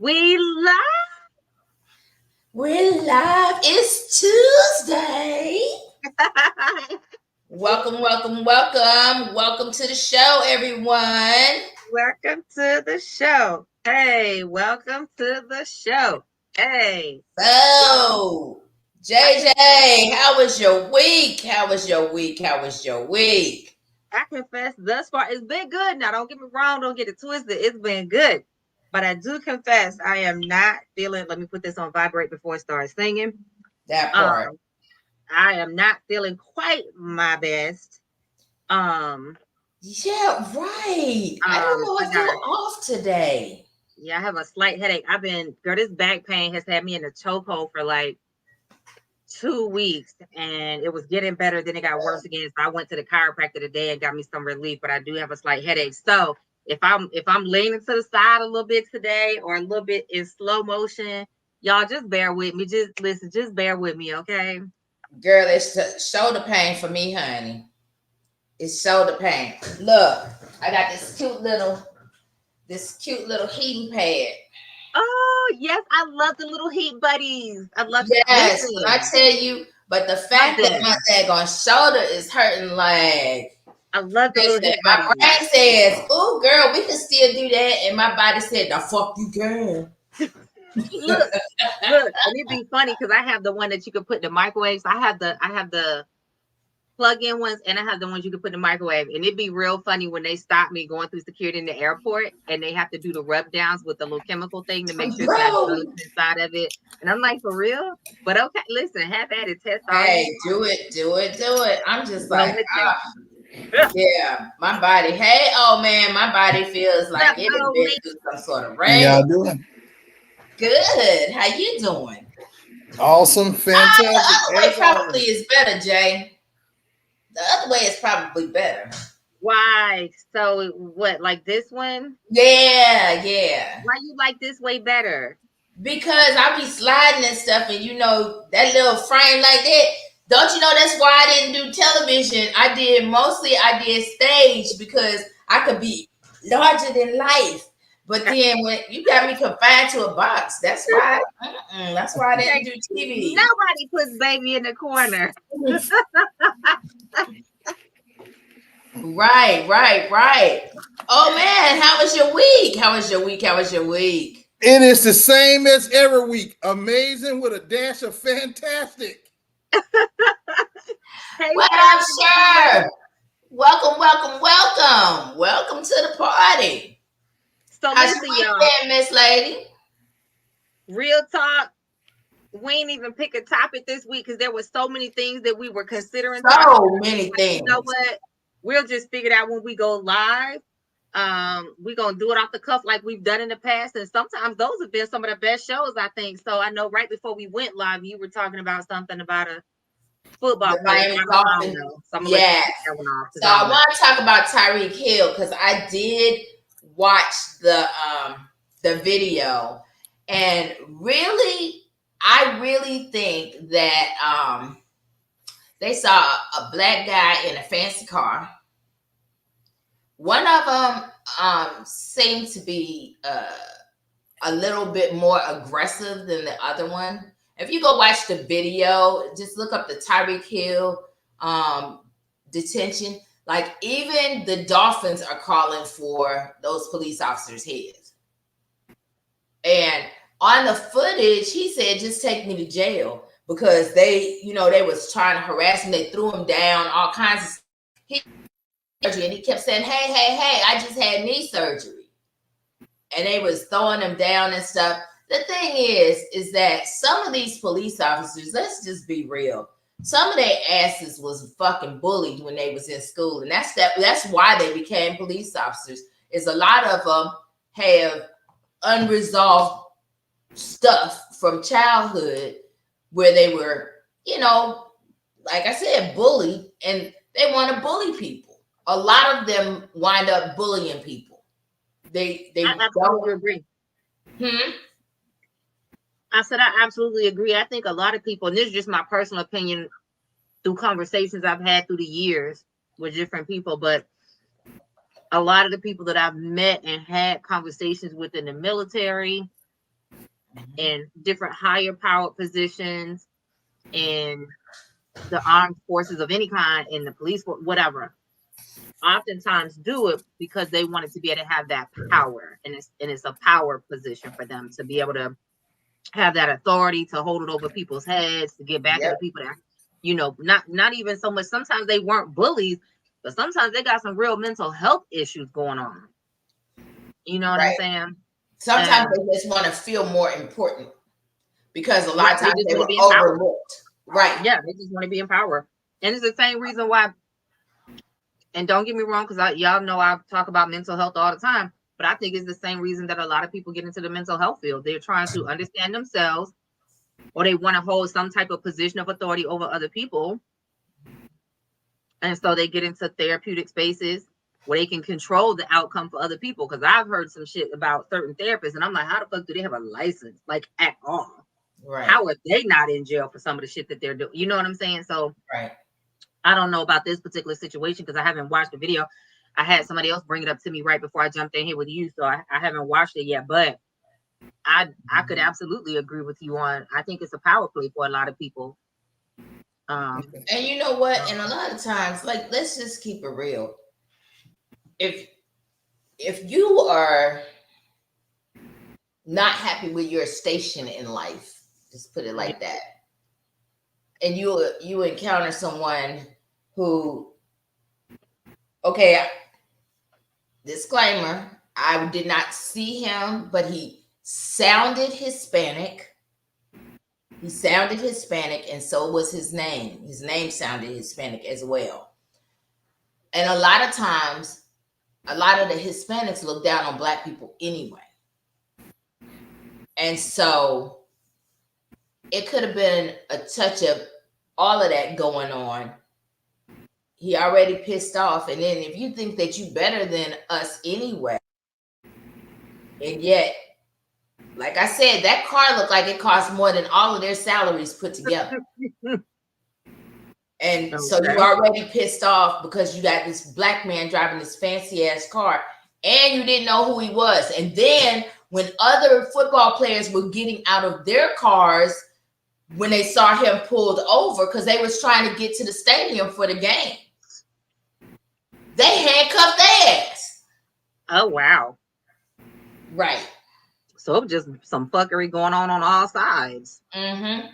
We live. We're live. It's Tuesday. Welcome, welcome, welcome. Welcome to the show, everyone. Welcome to the show. Hey, welcome to the show. Hey. So, JJ, how was your week? How was your week? How was your week? I confess thus far it's been good. Now, don't get me wrong, don't get it twisted. It's been good. But I do confess I am not feeling, let me put this on vibrate before I start singing. That part. I am not feeling quite my best. Yeah, right. I don't know. I feel off today. Yeah, I have a slight headache. Girl, this back pain has had me in a chokehold for like 2 weeks, and it was getting better. Then it got worse again. So I went to the chiropractor today and got me some relief, but I do have a slight headache. So if I'm leaning to the side a little bit today or a little bit in slow motion, y'all just bear with me. Just listen, just bear with me, okay? Girl, it's shoulder pain for me, honey. It's shoulder pain. Look, I got this cute little heating pad. Oh yes, I love the little heat buddies. I love yes. I tell you, but the fact that my daggone shoulder is hurting, like I love the little heat my buddies. brain says, "Oh, girl, we can still do that," and my body said, "The fuck you can." look, and it'd be funny because I have the one that you can put in the microwave. So I have the plug-in ones, and I have the ones you can put in the microwave. And it'd be real funny when they stop me going through security in the airport, and they have to do the rub downs with the little chemical thing to make sure it's inside of it. And I'm like, for real? But okay, listen, have at it, test all. Hey, do it. I'm just like, yeah, my body. Hey, oh man, my body feels like it has been through some sort of rain. Y'all doing? Good. How you doing? Awesome, fantastic. The other way probably is better, Jay. The other way is probably better. Why? So what? Like this one? Yeah. Why you like this way better? Because I be sliding and stuff, and you know that little frame like that. Don't you know that's why I didn't do television? I did stage because I could be larger than life. But then when you got me confined to a box, that's why I didn't do TV. Nobody puts baby in the corner. Right. Oh man, how was your week? It is the same as every week. Amazing with a dash of fantastic. What up, sir? Welcome to the party. So how's your week been, Miss Lady? Real talk. We ain't even pick a topic this week because there were so many things that we were considering. So many things. You know what? We'll just figure it out when we go live. We're gonna do it off the cuff like we've done in the past, and sometimes those have been some of the best shows, I think. So I know right before we went live, you were talking about something about a football player. Yeah. So I want to talk about Tyreek Hill because I did watch the video, and I really think that they saw a black guy in a fancy car. One of them seemed to be a little bit more aggressive than the other one. If you go watch the video, just look up the Tyreek Hill detention. Like even the Dolphins are calling for those police officers' heads. And on the footage, he said, "Just take me to jail," because they was trying to harass him. They threw him down, all kinds of stuff. And he kept saying, hey, I just had knee surgery. And they was throwing him down and stuff. The thing is that some of these police officers, let's just be real, some of their asses was fucking bullied when they was in school. And that's why they became police officers, is a lot of them have unresolved stuff from childhood where they were, like I said, bullied, and they want to bully people. A lot of them wind up bullying people. I absolutely agree. I said I absolutely agree. I think a lot of people, and this is just my personal opinion through conversations I've had through the years with different people, but a lot of the people that I've met and had conversations with in the military, in different higher powered positions in the armed forces of any kind, in the police, whatever, oftentimes do it because they wanted to be able to have that power, and it's a power position for them to be able to have that authority to hold it over people's heads, to get back at the people that, you know, not even so much. Sometimes they weren't bullies, but sometimes they got some real mental health issues going on. You know what I'm saying? Sometimes they just want to feel more important because a lot of times they were overlooked. Right. Yeah, they just want to be in power. And it's the same reason why, and don't get me wrong, because y'all know I talk about mental health all the time, but I think it's the same reason that a lot of people get into the mental health field. They're trying to understand themselves, or they want to hold some type of position of authority over other people. And so they get into therapeutic spaces where they can control the outcome for other people. Because I've heard some shit about certain therapists, and I'm like, how the fuck do they have a license, like, at all? Right. How are they not in jail for some of the shit that they're doing? You know what I'm saying? So I don't know about this particular situation because I haven't watched the video. I had somebody else bring it up to me right before I jumped in here with you, so I haven't watched it yet. But I could absolutely agree with you on. I think it's a power play for a lot of people. And you know what? And a lot of times, like, let's just keep it real. If you are not happy with your station in life, just put it like that, and you encounter someone who, okay, disclaimer, I did not see him, but he sounded Hispanic. He sounded Hispanic, and so was his name. His name sounded Hispanic as well. And a lot of times, a lot of the Hispanics look down on Black people anyway. And so it could have been a touch of all of that going on. He already pissed off. And then if you think that you better than us anyway, and yet, like I said, that car looked like it cost more than all of their salaries put together. And so you already pissed off because you got this Black man driving this fancy ass car and you didn't know who he was. And then when other football players were getting out of their cars, when they saw him pulled over because they was trying to get to the stadium for the game, they handcuffed their ass. Oh, wow. Right. So just some fuckery going on all sides. Mm-hmm.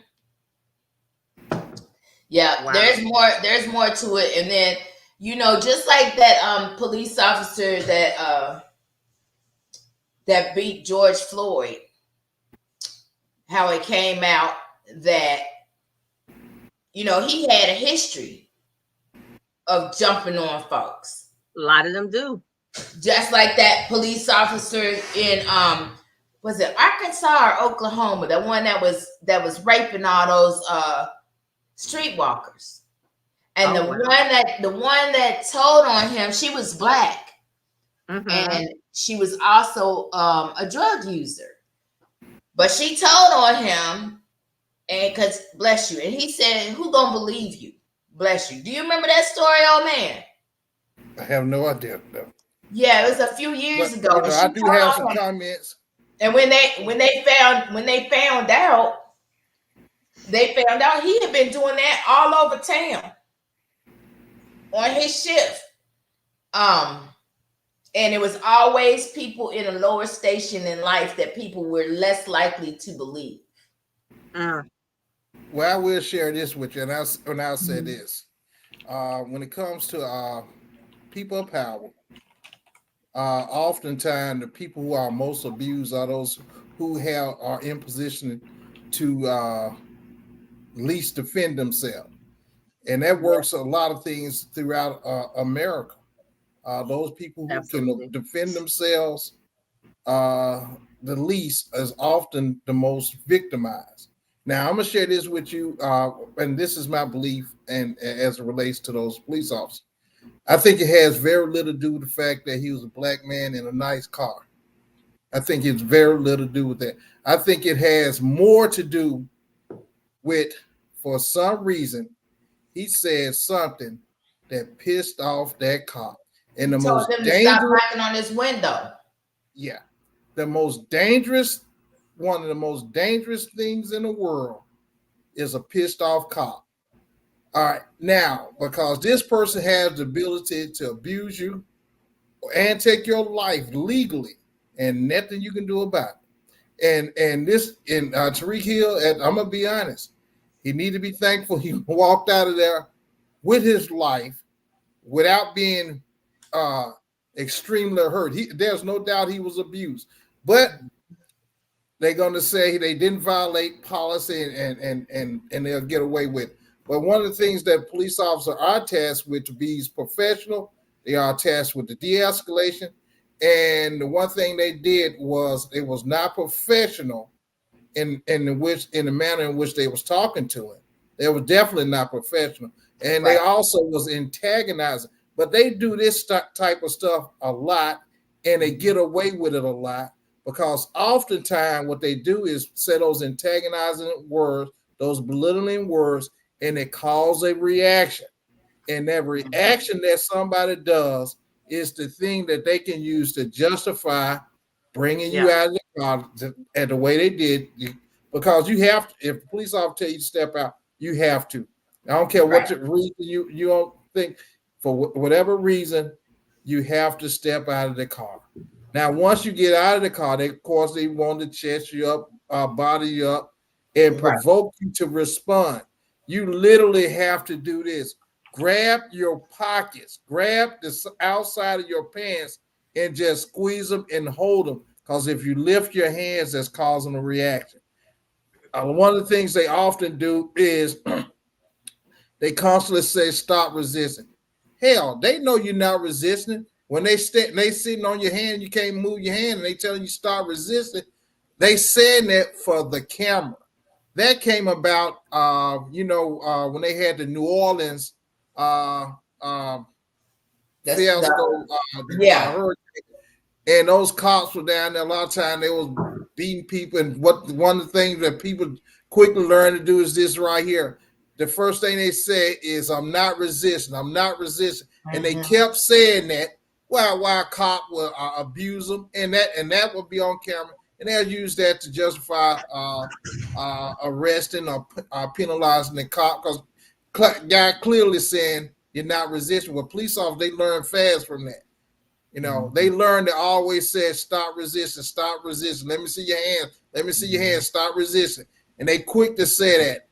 Yeah, wow. There's more to it. And then, you know, just like that police officer that beat George Floyd, how it came out that, you know, he had a history of jumping on folks. A lot of them do. Just like that police officer in was it Arkansas or Oklahoma, the one that was raping all those streetwalkers. And the one that told on him, she was Black. Mm-hmm. And she was also a drug user. But she told on him, and because, bless you, and he said, who gonna believe you? Bless you. Do you remember that story, old man? I have no idea, though. Yeah, it was a few years ago. You know, I do have some comments. And when they found out he had been doing that all over town on his shift. And it was always people in a lower station in life that people were less likely to believe. Well, I will share this with you, and I'll say this. When it comes to people of power, oftentimes the people who are most abused are those who are in position to least defend themselves. And that works a lot of things throughout America. Those people who can defend themselves the least is often the most victimized. Now, I'm going to share this with you, and this is my belief, and as it relates to those police officers. I think it has very little to do with the fact that he was a Black man in a nice car. I think it's very little to do with that. I think it has more to do with, for some reason, he said something that pissed off that cop. And the most dangerous, stop knocking on his window. Yeah, the most dangerous one of the most dangerous things in the world is a pissed off cop. All right, now, because this person has the ability to abuse you and take your life legally, and nothing you can do about it. And this in Tariq Hill, and I'm gonna be honest, he need to be thankful he walked out of there with his life without being extremely hurt. There's no doubt he was abused, but they're going to say they didn't violate policy and they'll get away with it. But one of the things that police officers are tasked with to be professional, they are tasked with the de-escalation. And the one thing they did was it was not professional in the manner in which they was talking to him. They were definitely not professional. And they also was antagonizing. But they do this type of stuff a lot, and they get away with it a lot because oftentimes what they do is say those antagonizing words, those belittling words, and it causes a reaction. And that reaction that somebody does is the thing that they can use to justify bringing you out of the car and the way they did. Because you have to, if the police officer tell you to step out, you have to. I don't care what the reason you don't think, for whatever reason, you have to step out of the car. Now, once you get out of the car, they want to chest you up, body you up, and provoke you to respond. You literally have to do this. Grab your pockets, grab the outside of your pants, and just squeeze them and hold them. Because if you lift your hands, that's causing a reaction. One of the things they often do is they constantly say, stop resisting. Hell, they know you're not resisting. When they sitting on your hand, you can't move your hand, and they telling you stop resisting. They saying that for the camera. That came about, when they had the New Orleans fiasco, hurricane, and those cops were down there. A lot of time they was beating people, and one of the things that people quickly learn to do is this right here. The first thing they said is, I'm not resisting. I'm not resisting. And they kept saying that while a cop will abuse them. And that would be on camera. And they'll use that to justify arresting or penalizing the cop. Because guy clearly saying you're not resisting. Well, police officers, they learn fast from that. You know, they learn to always say, stop resisting, stop resisting. Let me see your hands. Let me see your hands. Stop resisting. And they quick to say that.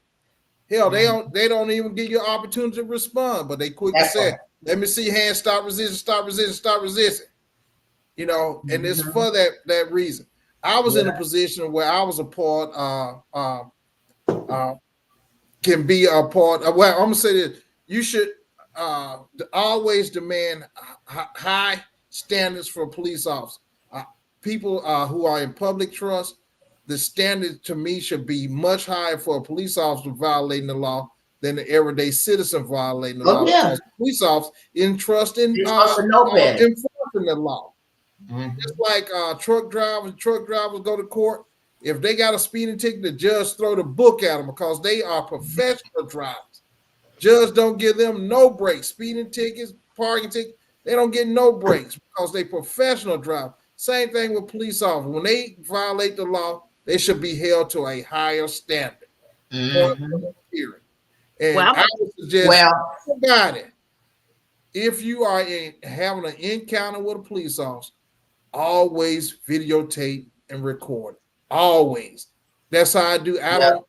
Hell, they don't even give you an opportunity to respond, but they quickly say, let me see your hands, stop resisting, stop resisting, stop resisting. You know, and it's for that reason. I was in a position where I was a part, can be a part of, well, I'm gonna say this, you should always demand high standards for police officers. People who are in public trust, the standard to me should be much higher for a police officer violating the law than the everyday citizen violating the law. Because police officers entrust in enforcing the law. Just like truck drivers go to court. If they got a speeding ticket, the judge throw the book at them because they are professional drivers. Judge don't give them no breaks. Speeding tickets, parking tickets, they don't get no breaks because they professional drivers. Same thing with police officers. When they violate the law, they should be held to a higher standard. And I would suggest everybody, if you are having an encounter with a police officer, always videotape and record it. Always. That's how I do. I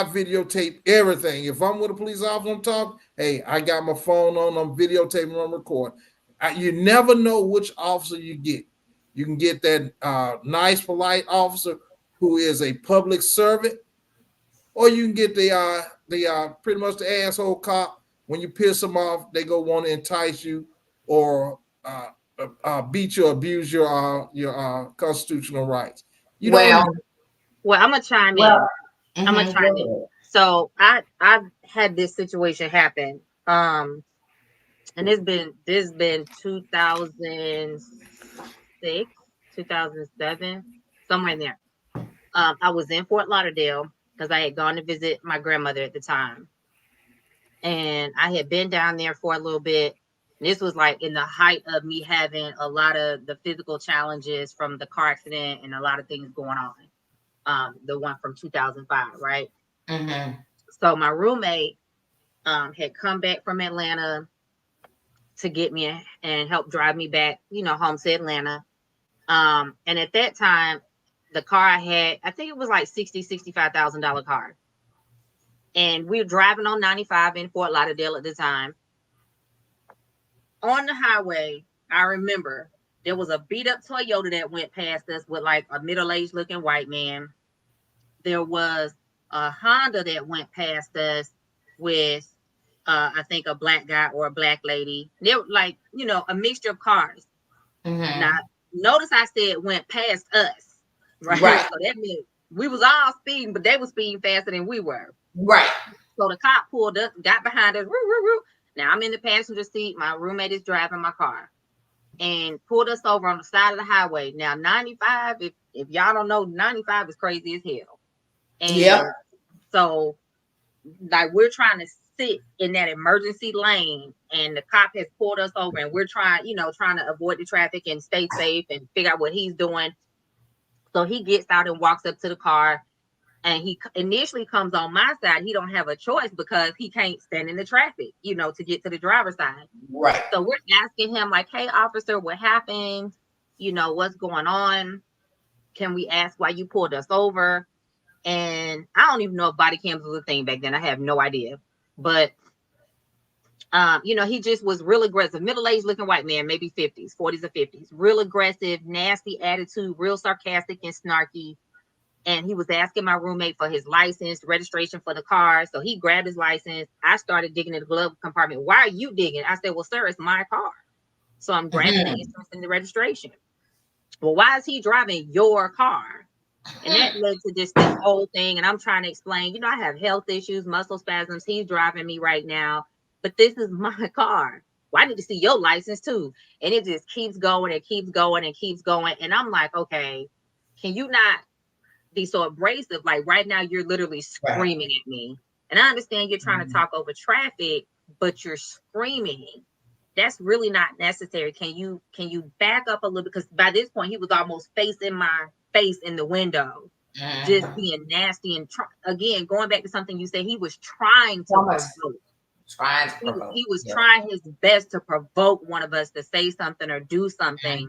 videotape everything. If I'm with a police officer, I'm talking, hey, I got my phone on, I'm videotaping, I'm recording. You never know which officer you get. You can get that nice, polite officer who is a public servant, or you can get the pretty much the asshole cop. When you piss them off, they go want to entice you or beat you, abuse your constitutional rights. Well, I'm gonna chime in. I'm gonna chime in. So I've had this situation happen. And this been 2006, 2007, somewhere in there. I was in Fort Lauderdale because I had gone to visit my grandmother at the time. And I had been down there for a little bit. This was like in the height of me having a lot of the physical challenges from the car accident and a lot of things going on. The one from 2005, right? Mm-hmm. So my roommate had come back from Atlanta to get me and help drive me back, home to Atlanta. And at that time, the car I had, I think it was like $65,000 car. And we were driving on 95 in Fort Lauderdale at the time. On the highway, I remember there was a beat up Toyota that went past us with like a middle-aged looking white man. There was a Honda that went past us with I think a black guy or a black lady. They were like, a mixture of cars. Mm-hmm. Now, notice I said went past us, right? Right. So that meant we was all speeding, but they were speeding faster than we were. Right. So the cop pulled up, got behind us. Woo, woo, woo. Now I'm in the passenger seat. My roommate is driving my car and pulled us over on the side of the highway. Now 95, if y'all don't know, 95 is crazy as hell. And yep. So like we're trying to sit in that emergency lane and the cop has pulled us over and we're trying to avoid the traffic and stay safe and figure out what he's doing. So he gets out and walks up to the car and he initially comes on my side. He don't have a choice because he can't stand in the traffic, to get to the driver's side. Right. So we're asking him like, hey, officer, what happened? What's going on? Can we ask why you pulled us over? And I don't even know if body cams was a thing back then. I have no idea. But, he just was real aggressive, middle-aged looking white man, maybe 50s, 40s or 50s, real aggressive, nasty attitude, real sarcastic and snarky. And he was asking my roommate for his license, registration for the car. So he grabbed his license. I started digging in the glove compartment. Why are you digging? I said, well, sir, it's my car. So I'm grabbing the insurance and the registration. Well, why is he driving your car? And that led to this whole thing. And I'm trying to explain, I have health issues, muscle spasms. He's driving me right now, but this is my car. Well, I need to see your license too. And it just keeps going and keeps going and keeps going. And I'm like, okay, can you not be so abrasive? Like right now, you're literally screaming at me. And I understand you're trying to talk over traffic, but you're screaming. That's really not necessary. Can you back up a little bit? Because by this point, he was almost facing my face in the window, just being nasty and again, going back to something you said, he was trying to provoke. He was trying his best to provoke one of us to say something or do something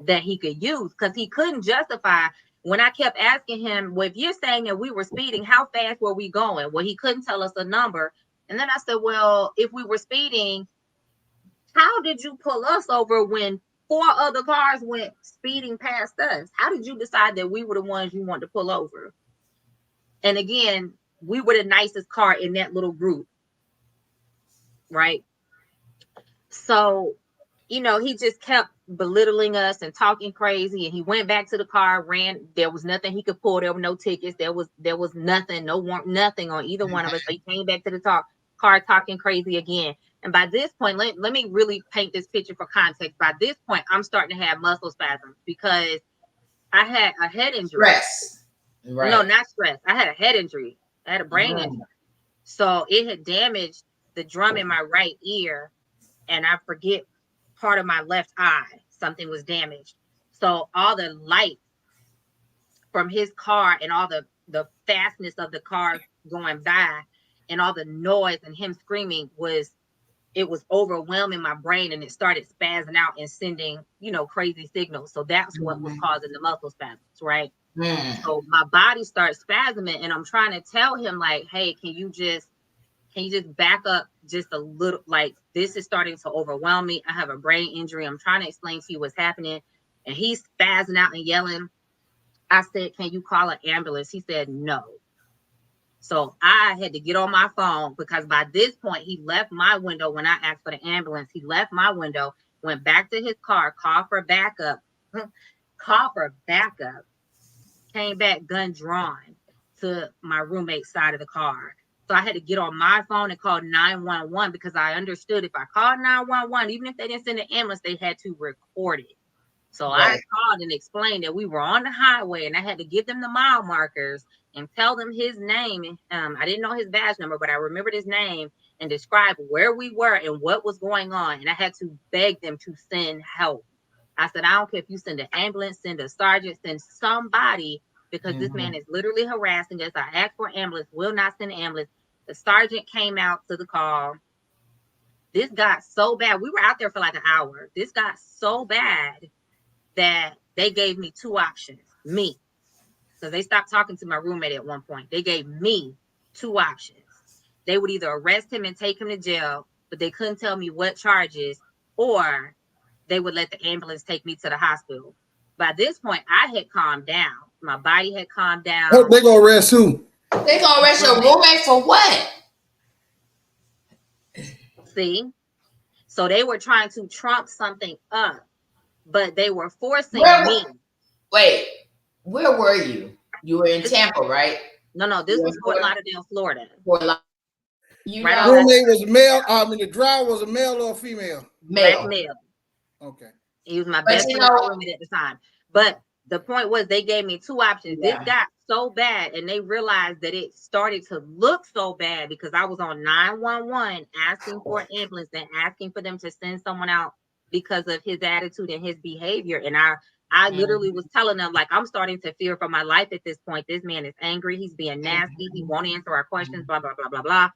that he could use, because he couldn't justify. When I kept asking him, well, if you're saying that we were speeding, how fast were we going? Well, he couldn't tell us a number. And then I said, well, if we were speeding, how did you pull us over when 4 other cars went speeding past us? How did you decide that we were the ones you wanted to pull over? And again, we were the nicest car in that little group, right? So, he just kept belittling us and talking crazy. And he went back to the car, ran. There was nothing he could pull. There were no tickets. There was nothing, nothing on either one of us. So he came back to the car talking crazy again. And by this point, let me really paint this picture for context. By this point, I'm starting to have muscle spasms because I had a head injury. Stress. Right. No, not stress. I had a head injury. I had a brain injury. So it had damaged the drum in my right ear. And I forget part of my left eye. Something was damaged. So all the light from his car and all the fastness of the car going by and all the noise and him screaming was overwhelming my brain, and it started spazzing out and sending, crazy signals. So that's what was causing the muscle spasms, right? So my body starts spasming, and I'm trying to tell him like, hey, can you just back up just a little? Like, this is starting to overwhelm me. I have a brain injury. I'm trying to explain to you what's happening. And he's spazzing out and yelling. I said, can you call an ambulance? He said, no. So I had to get on my phone, because by this point, he left my window when I asked for the ambulance. He left my window, went back to his car, called for backup, came back gun drawn to my roommate's side of the car. So I had to get on my phone and call 911, because I understood if I called 911, even if they didn't send the ambulance, they had to record it. So I called and explained that we were on the highway, and I had to give them the mile markers and tell them his name. I didn't know his badge number, but I remembered his name. and describe where we were and what was going on. And I had to beg them to send help. I said, I don't care if you send an ambulance, send a sergeant, send somebody, because this man is literally harassing us. I asked for an ambulance, will not send an ambulance. The sergeant came out to the call. This got so bad. We were out there for like an hour. This got so bad that they gave me two options. Me. Because they stopped talking to my roommate at one point. They gave me two options. They would either arrest him and take him to jail, but they couldn't tell me what charges, or they would let the ambulance take me to the hospital. By this point, I had calmed down. My body had calmed down. They gonna arrest who? They gonna arrest your roommate for what? See? So they were trying to trump something up, but they were forcing me. Wait, where were you? You were in Tampa, right? No, this was Fort Lauderdale, Florida. You right know, roommate was male. I mean, the driver was a male or a female? Male. Okay. He was my best friend roommate at the time. But the point was, they gave me two options. Yeah. This got so bad, and they realized that it started to look so bad because I was on 911 asking for an ambulance and asking for them to send someone out because of his attitude and his behavior. And I literally was telling them, like, I'm starting to fear for my life at this point. This man is angry. He's being nasty. He won't answer our questions, blah, blah, blah, blah, blah.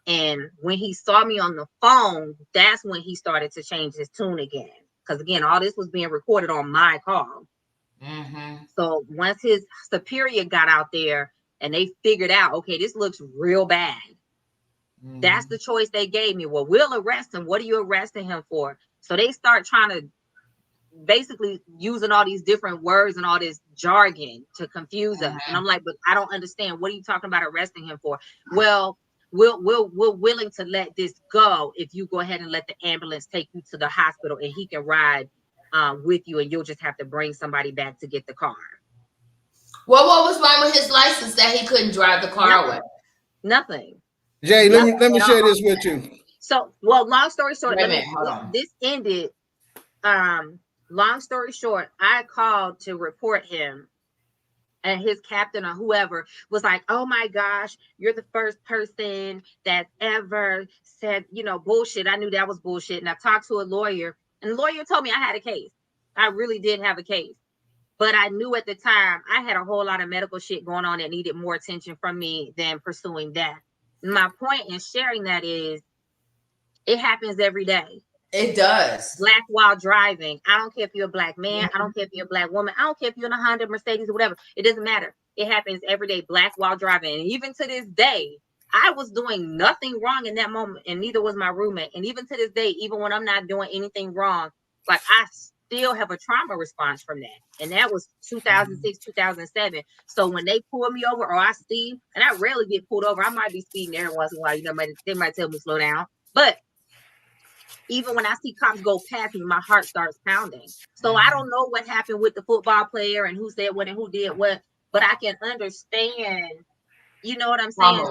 And when he saw me on the phone, that's when he started to change his tune again. Because, again, all this was being recorded on my call. So once his superior got out there and they figured out, okay, this looks real bad. That's the choice they gave me. Well, we'll arrest him. What are you arresting him for? So they start trying to basically using all these different words and all this jargon to confuse us. And I'm like, but I don't understand. What are you talking about arresting him for? Well, we're willing to let this go if you go ahead and let the ambulance take you to the hospital and he can ride with you, and you'll just have to bring somebody back to get the car. Well, what was wrong with his license that he couldn't drive the car away? Nothing. Jay, let me share this with you. So, well, long story short, this ended. Long story short, I called to report him, and his captain or whoever was like, oh my gosh, you're the first person that ever said, bullshit. I knew that was bullshit. And I talked to a lawyer, and the lawyer told me I had a case. I really did have a case. But I knew at the time I had a whole lot of medical shit going on that needed more attention from me than pursuing that. My point in sharing that is it happens every day. It does. Black while driving. I don't care if you're a black man. I don't care if you're a black woman. I don't care if you're in a Honda, Mercedes, or whatever. It doesn't matter. It happens every day, black while driving. And even to this day, I was doing nothing wrong in that moment, and neither was my roommate. And even to this day, even when I'm not doing anything wrong, like I still have a trauma response from that. And that was 2006, 2007. So when they pull me over or I see, and I rarely get pulled over, I might be speeding every once in a while, they might tell me slow down. But even when I see cops go past me, my heart starts pounding. So I don't know what happened with the football player and who said what and who did what, but I can understand, you know what I'm saying?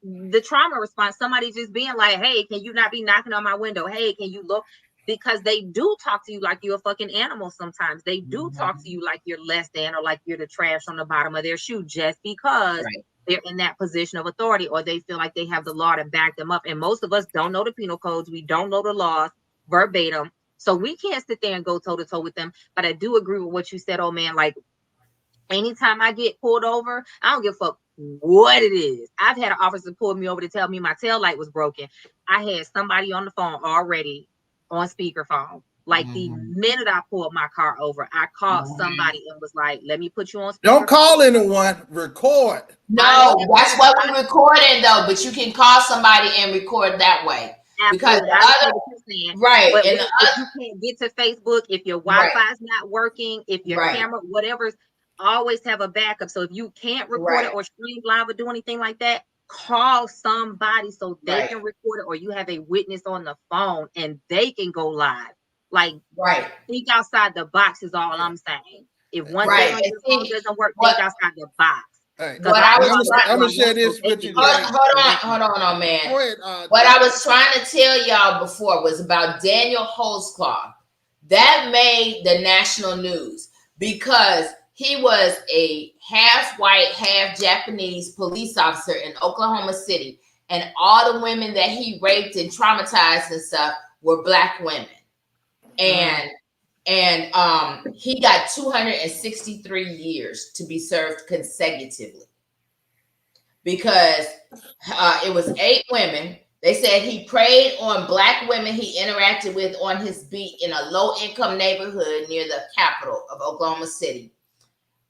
The trauma response, somebody just being like, hey, can you not be knocking on my window? Hey, can you look? Because they do talk to you like you're a fucking animal sometimes. They do talk to you like you're less than or like you're the trash on the bottom of their shoe just because they're in that position of authority or they feel like they have the law to back them up. And most of us don't know the penal codes. We don't know the laws verbatim. So we can't sit there and go toe to toe with them. But I do agree with what you said, oh man, like anytime I get pulled over, I don't give a fuck what it is. I've had an officer pull me over to tell me my tail light was broken. I had somebody on the phone already on speakerphone. Like the minute I pulled my car over, I called somebody and was like, let me put you on speaker. Don't call anyone, record. No, that's what we're recording though, but you can call somebody and record that way. Absolutely. Because but if you can't get to Facebook, if your Wi-Fi is not working, if your camera, whatever's, always have a backup. So if you can't record it or stream live or do anything like that, call somebody so they can record it, or you have a witness on the phone and they can go live. Like, think outside the box is all I'm saying. If one thing on your phone doesn't work, think outside the box. Right. I'm gonna share this with you. Hold on, man. Go ahead, what I was trying to tell y'all before was about Daniel Holzclaw. That made the national news because he was a half white, half Japanese police officer in Oklahoma City. and all the women that he raped and traumatized and stuff were Black women. And he got 263 years to be served consecutively because it was 8 women. They said he preyed on Black women he interacted with on his beat in a low-income neighborhood near the capital of Oklahoma City.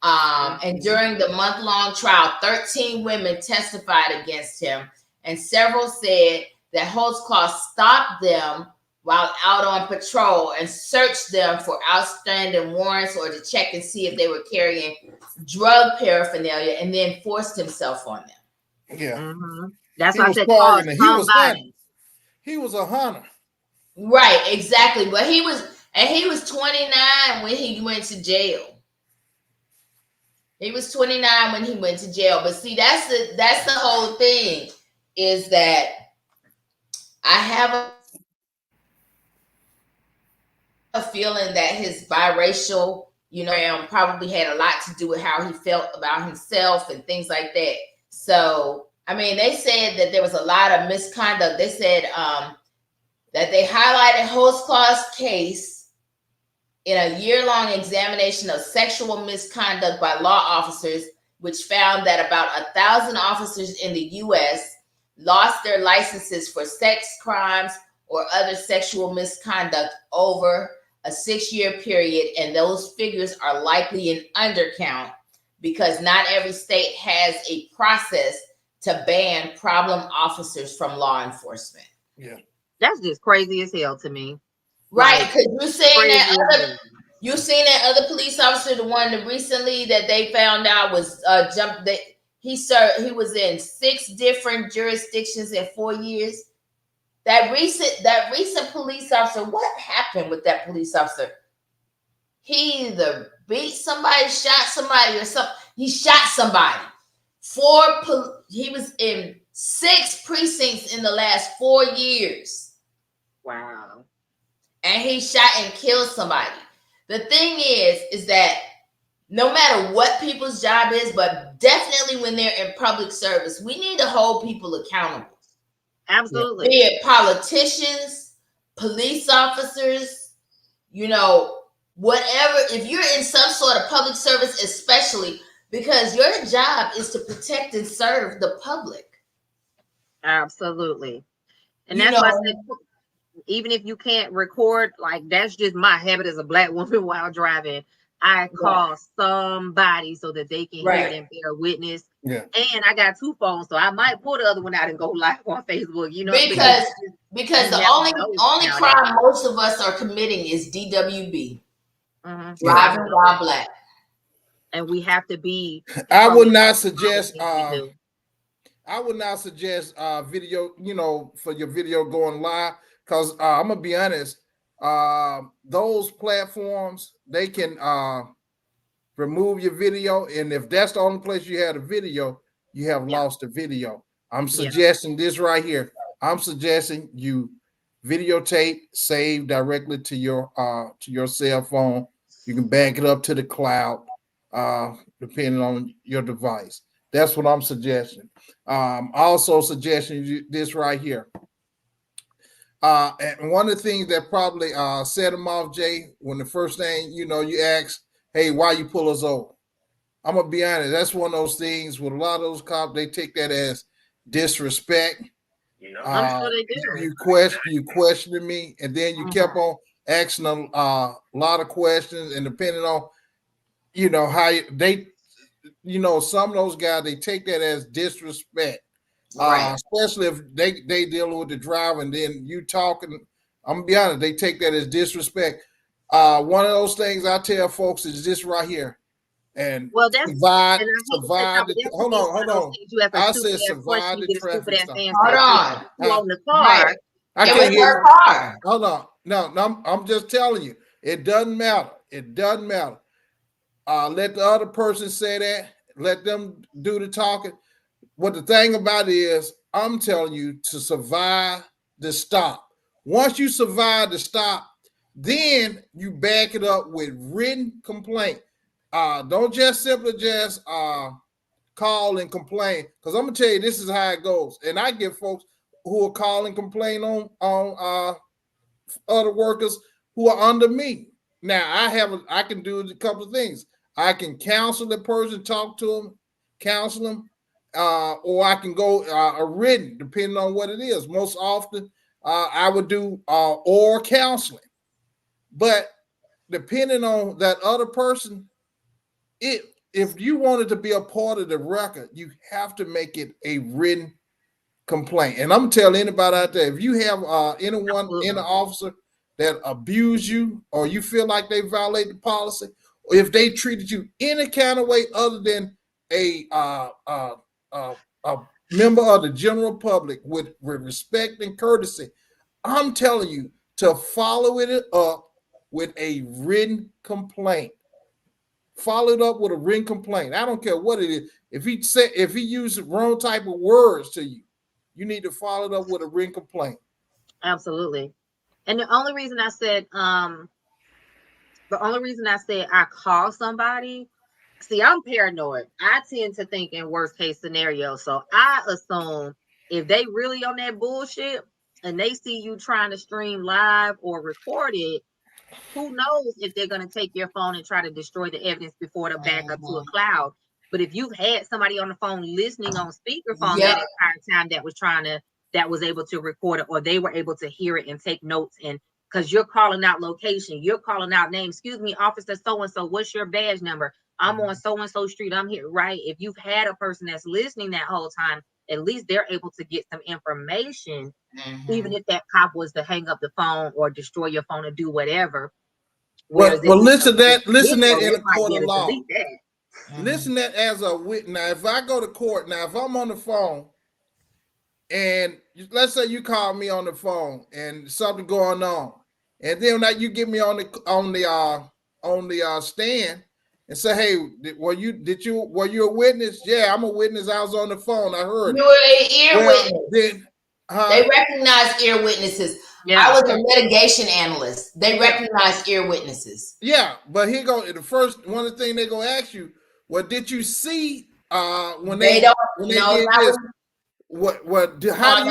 And during the month-long trial, 13 women testified against him, and several said that Holtzclaw stopped them while out on patrol and searched them for outstanding warrants or to check and see if they were carrying drug paraphernalia, and then forced himself on them. Yeah. Mm-hmm. That's He why I was said targeting. somebody. He was a hunter. Right, exactly. But he was 29 when he went to jail. He was 29 when he went to jail. But see, that's the whole thing, is that I have a feeling that his biracial, probably had a lot to do with how he felt about himself and things like that. So, I mean, they said that there was a lot of misconduct. They said that they highlighted Holtzclaw's case in a year-long examination of sexual misconduct by law officers, which found that about 1,000 officers in the U.S. lost their licenses for sex crimes or other sexual misconduct over a 6-year period, and those figures are likely an undercount because not every state has a process to ban problem officers from law enforcement. Yeah. That's just crazy as hell to me. Right, because you're saying that other police officer, the one that recently that they found out was he was in 6 different jurisdictions in 4 years. That recent police officer, what happened with that police officer? He either beat somebody, shot somebody, or something. He shot somebody. He was in 6 precincts in the last 4 years. Wow. And he shot and killed somebody. The thing is that no matter what people's job is, but definitely when they're in public service, we need to hold people accountable. Absolutely. Be it politicians, police officers, whatever. If you're in some sort of public service, especially because your job is to protect and serve the public. Absolutely. And that's why I said, even if you can't record, like that's just my habit as a Black woman while driving. I call somebody so that they can hear it and bear witness. Yeah. And I got 2 phones, so I might pull the other one out and go live on Facebook, because the only crime most of us are committing is DWB. Mm-hmm. Driving while Black. And we have to be. I would not suggest video, for your video going live, because I'm gonna be honest, those platforms, they can remove your video, and if that's the only place you had a video, you have lost the video. I'm suggesting this right here. I'm suggesting you videotape, save directly to your cell phone. You can back it up to the cloud, depending on your device. That's what I'm suggesting. Also suggesting this right here. And one of the things that probably set him off, Jay, when the first thing, you ask, hey, why you pull us over? I'm going to be honest. That's one of those things with a lot of those cops, they take that as disrespect. I'm sure they do. You questioned me, and then you kept on asking a lot of questions, and depending on, how they, some of those guys, they take that as disrespect. Right. Especially if they dealing with the driver, and then you talking, I'm gonna be honest, they take that as disrespect. One of those things I tell folks is this right here. And hold on. I said survive the traffic stop. Hold on. On the car. Right. I can't hear her car. Hold on. No, I'm just telling you. It doesn't matter. It doesn't matter. Let the other person say that. Let them do the talking. What the thing about it is, I'm telling you to survive the stop. Once you survive the stop, then you back it up with written complaint. Don't just simply call and complain, because I'm gonna tell you this is how it goes. And I get folks who will call and complain on other workers who are under me. Now I can do a couple of things. I can counsel the person, talk to them, counsel them, or I can go a written, depending on what it is. Most often, I would do oral counseling, but depending on that other person, if you wanted to be a part of the record, you have to make it a written complaint. And I'm gonna tell anybody out there, if you have anyone in the officer that abuse you, or you feel like they violate the policy, or if they treated you any kind of way other than a member of the general public with respect and courtesy, I'm telling you to follow it up with a written complaint. Follow it up with a written complaint. I don't care what it is. If he used the wrong type of words to you, you need to follow it up with a written complaint. Absolutely. And the only reason I said I call somebody, see, I'm paranoid. I tend to think in worst case scenarios. So I assume if they really on that bullshit and they see you trying to stream live or record it, who knows if they're going to take your phone and try to destroy the evidence before to back up to a cloud. But if you've had somebody on the phone listening on speakerphone that entire time that was able to record it, or they were able to hear it and take notes, and because you're calling out location, you're calling out name. Excuse me, officer so-and-so, what's your badge number? I'm on so-and-so street, I'm here, right? If you've had a person that's listening that whole time, at least they're able to get some information, even if that cop was to hang up the phone or destroy your phone or do whatever. Well, listen that in a court of law. Listen that as a witness. Now, if I go to court, now if I'm on the phone, and let's say you call me on the phone and something going on, and then now you get me on the stand and say, hey, were you a witness? Yeah, I'm a witness. I was on the phone. I heard you were an ear witness. Then, they recognize ear witnesses. Yeah. I was a litigation analyst. They recognize ear witnesses. Yeah, but here go the first one of the things they gonna ask you. What did you see when they did this? How do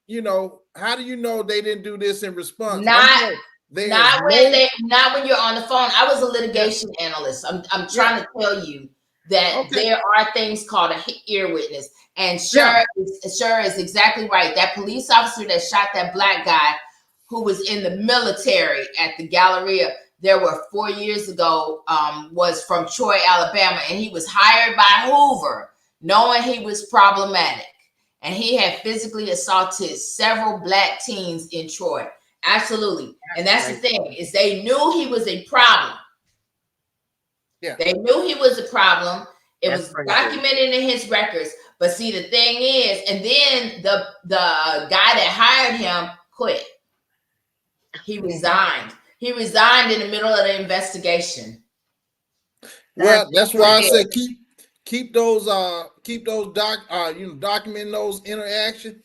you know? How do you know they didn't do this in response? Not when you're on the phone. I was a litigation analyst. I'm trying to tell you that there are things called an ear witness. And Sure is exactly right. That police officer that shot that black guy who was in the military at the Galleria, there were 4 years ago, was from Troy, Alabama, and he was hired by Hoover, knowing he was problematic. And he had physically assaulted several black teens in Troy. Absolutely. And that's the thing, is they knew he was a problem. Yeah. They knew he was a problem. It was documented in his records. But see, the thing is, and then the guy that hired him quit. He resigned. He resigned in the middle of the investigation. Well, that's why I said keep those documenting those interactions.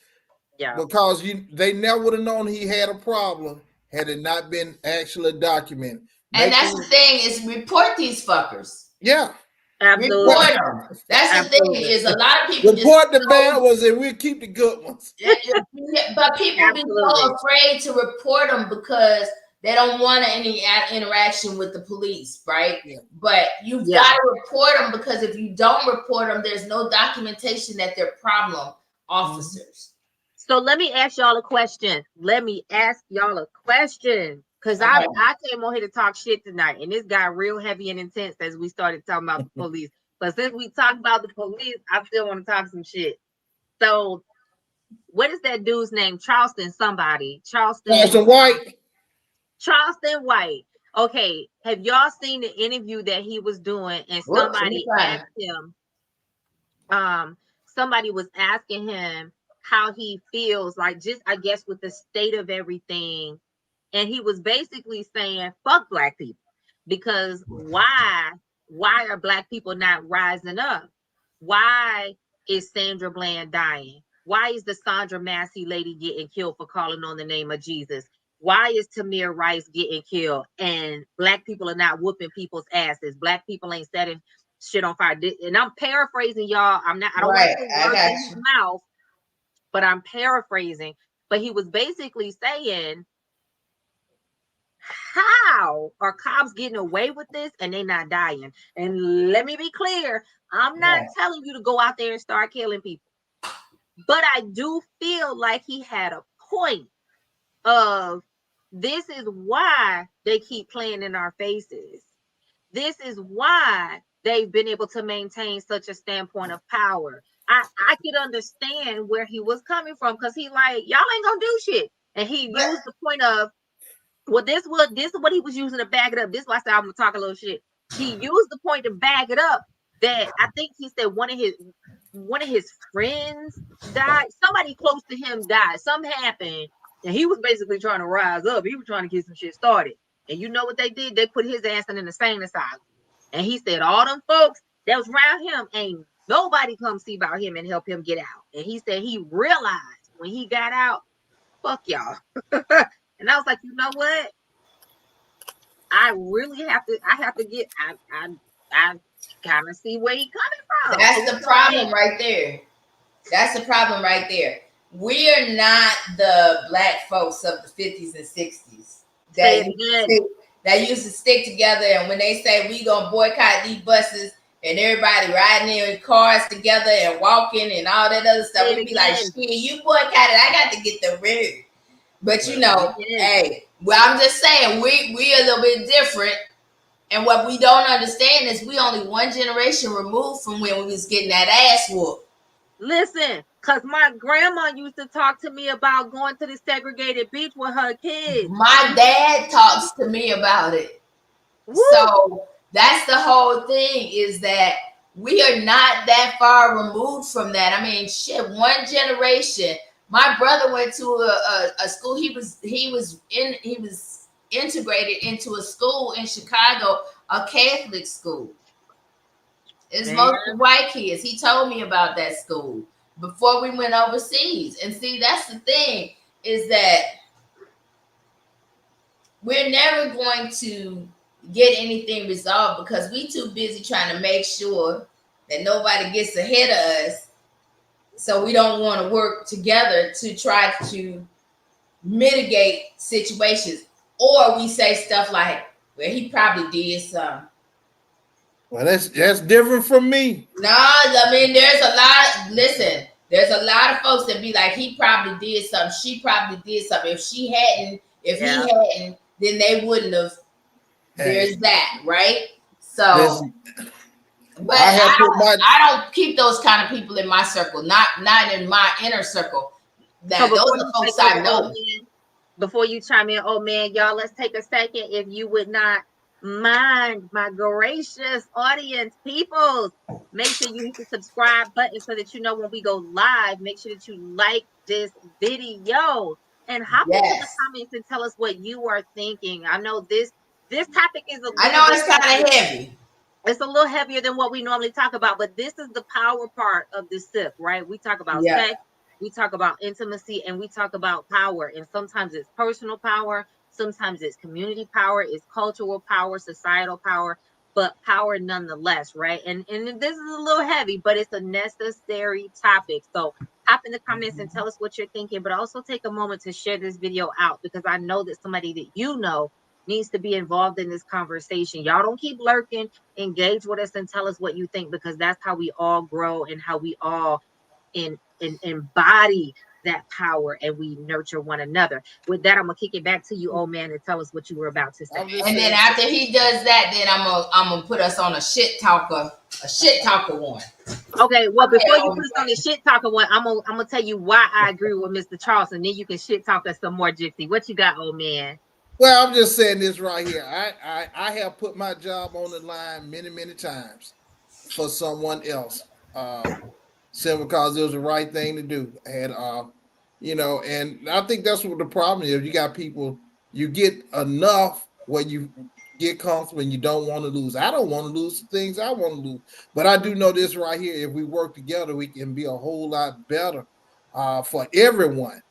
Yeah. Because they never would have known he had a problem had it not been actually documented. And that's the thing, is report these fuckers. Yeah. Absolutely. Report them. That's the thing, is a lot of people report the bad ones and we'll keep the good ones. But people be so afraid to report them because they don't want any interaction with the police, right? Yeah. But you've got to report them, because if you don't report them, there's no documentation that they're problem officers. So let me ask y'all a question. Because I came on here to talk shit tonight, and this got real heavy and intense as we started talking about the police. But since we talked about the police, I still want to talk some shit. So what is that dude's name? Charleston White. Okay. Have y'all seen the interview that he was doing? And somebody asked him, somebody was asking him how he feels, like, just, I guess, with the state of everything. And he was basically saying, fuck black people, because why are black people not rising up? Why is Sandra Bland dying? Why is the Sandra Massey lady getting killed for calling on the name of Jesus? Why is Tamir Rice getting killed? And black people are not whooping people's asses. Black people ain't setting shit on fire. And I'm paraphrasing, y'all. I don't Right, want to I put words got in his you. mouth, but I'm paraphrasing. But he was basically saying, how are cops getting away with this and they not dying? And let me be clear, I'm not Right. telling you to go out there and start killing people. But I do feel like he had a point of, this is why they keep playing in our faces. This is why they've been able to maintain such a standpoint of power. I could understand where he was coming from, because he like, y'all ain't gonna do shit. And he used the point of, well, this is what he was using to back it up. This is why I said I'm gonna talk a little shit. He used the point to back it up, that I think he said one of his friends died. Somebody close to him died. Something happened, and he was basically trying to rise up. He was trying to get some shit started. And you know what they did? They put his ass in an insane asylum. And he said all them folks that was around him, ain't nobody come see about him and help him get out. And he said he realized when he got out, fuck y'all. And I was like, you know what? I really have to get, I kind of see where he coming from. That's the problem right there. That's the problem right there. We are not the black folks of the 50s and 60s that used to stick together. And when they say we gonna boycott these buses and everybody riding in cars together and walking and all that other stuff, we'd be like, shit, you boycott it, I got to get the rig. But you know, hey, well, I'm just saying we are a little bit different. And what we don't understand is we only one generation removed from when we was getting that ass whooped. Listen, because my grandma used to talk to me about going to the segregated beach with her kids. My dad talks to me about it. Woo. So that's the whole thing, is that we are not that far removed from that. I mean, shit, one generation. My brother went to a school. He was integrated into a school in Chicago, a Catholic school. It's mostly white kids. He told me about that school before we went overseas. And see, that's the thing, is that we're never going to get anything resolved because we too busy trying to make sure that nobody gets ahead of us. So we don't want to work together to try to mitigate situations. Or we say stuff like, well, he probably did something. Well, that's different from me. No, I mean, there's a lot of folks that be like, he probably did something, she probably did something. If he hadn't, then they wouldn't have. There's that, right? So, but I don't keep those kind of people in my circle, not in my inner circle. That those are folks I know. Before you chime in, oh man, y'all, let's take a second. If you would not mind, my gracious audience, people, make sure you hit the subscribe button so that you know when we go live. Make sure that you like this video and hop into the comments and tell us what you are thinking. I know this topic is I know it's kind of heavy. It's a little heavier than what we normally talk about, but this is the power part of the SIP, right? We talk about sex, we talk about intimacy, and we talk about power. And sometimes it's personal power, sometimes it's community power, it's cultural power, societal power, but power nonetheless, right? And this is a little heavy, but it's a necessary topic. So hop in the comments and tell us what you're thinking, but also take a moment to share this video out, because I know that somebody that you know needs to be involved in this conversation. Y'all don't keep lurking. Engage with us and tell us what you think, because that's how we all grow and how we all embody that power and we nurture one another. With that, I'm gonna kick it back to you, old man, and tell us what you were about to say. And then after he does that, then I'm gonna put us on a shit talker one. Okay, well, before you put us on the shit talker one, I'm gonna tell you why I agree with Mr. Charleston. Then you can shit talk us some more, Gypsy. What you got, old man? Well, I'm just saying this right here. I have put my job on the line many times for someone else, simply because it was the right thing to do. And and I think that's what the problem is. You got people, you get enough where you get comfortable and you don't want to lose. I don't want to lose the things I want to lose, but I do know this right here. If we work together, we can be a whole lot better for everyone.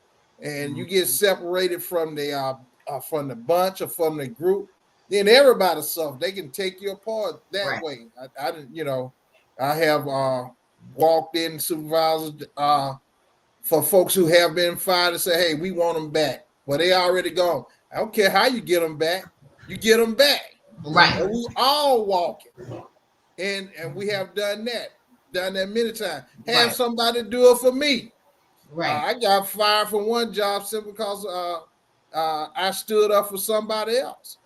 And you get separated from the bunch or from the group, then everybody suffer. They can take you apart that Right. way. I didn't, I have walked in supervisors for folks who have been fired and say, hey, we want them back. Well, they already gone. I don't care how you get them back. You get them back. Right. And we all walking. And we have done that many times. Have somebody do it for me. Right. I got fired from one job simply because I stood up for somebody else.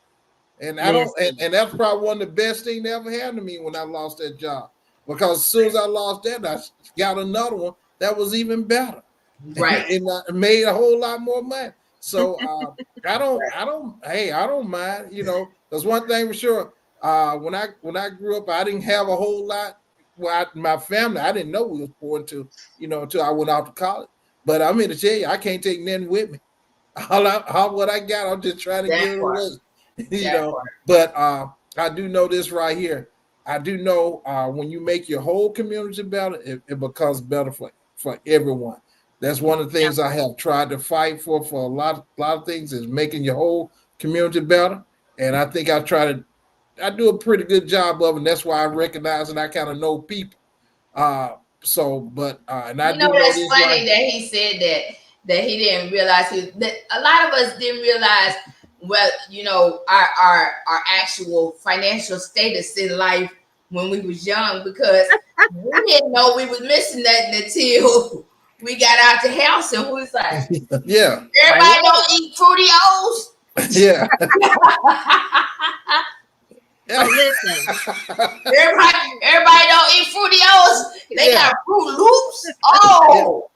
And I don't, and that's probably one of the best things that ever happened to me when I lost that job. Because as soon as I lost that, I got another one that was even better. Right. And I made a whole lot more money. So I don't mind, there's one thing for sure. When I grew up, I didn't have a whole lot. Well, my family, I didn't know we was poor until I went out to college. But I'm here to tell you, I can't take nothing with me. What I got, I'm just trying to give it away. But I do know this right here. I do know when you make your whole community better, it becomes better for everyone. That's one of the things I have tried to fight for a lot of things, is making your whole community better. And I think I do a pretty good job of it. And that's why I recognize and I kind of know people. And I that's do funny that he said that he didn't realize that a lot of us didn't realize our actual financial status in life when we was young, because we didn't know we was missing nothing until we got out the house and we was like, yeah, everybody don't eat Fruity O's. Yeah. So listen, everybody don't eat Fruity O's. They got Fruit Loops. Oh.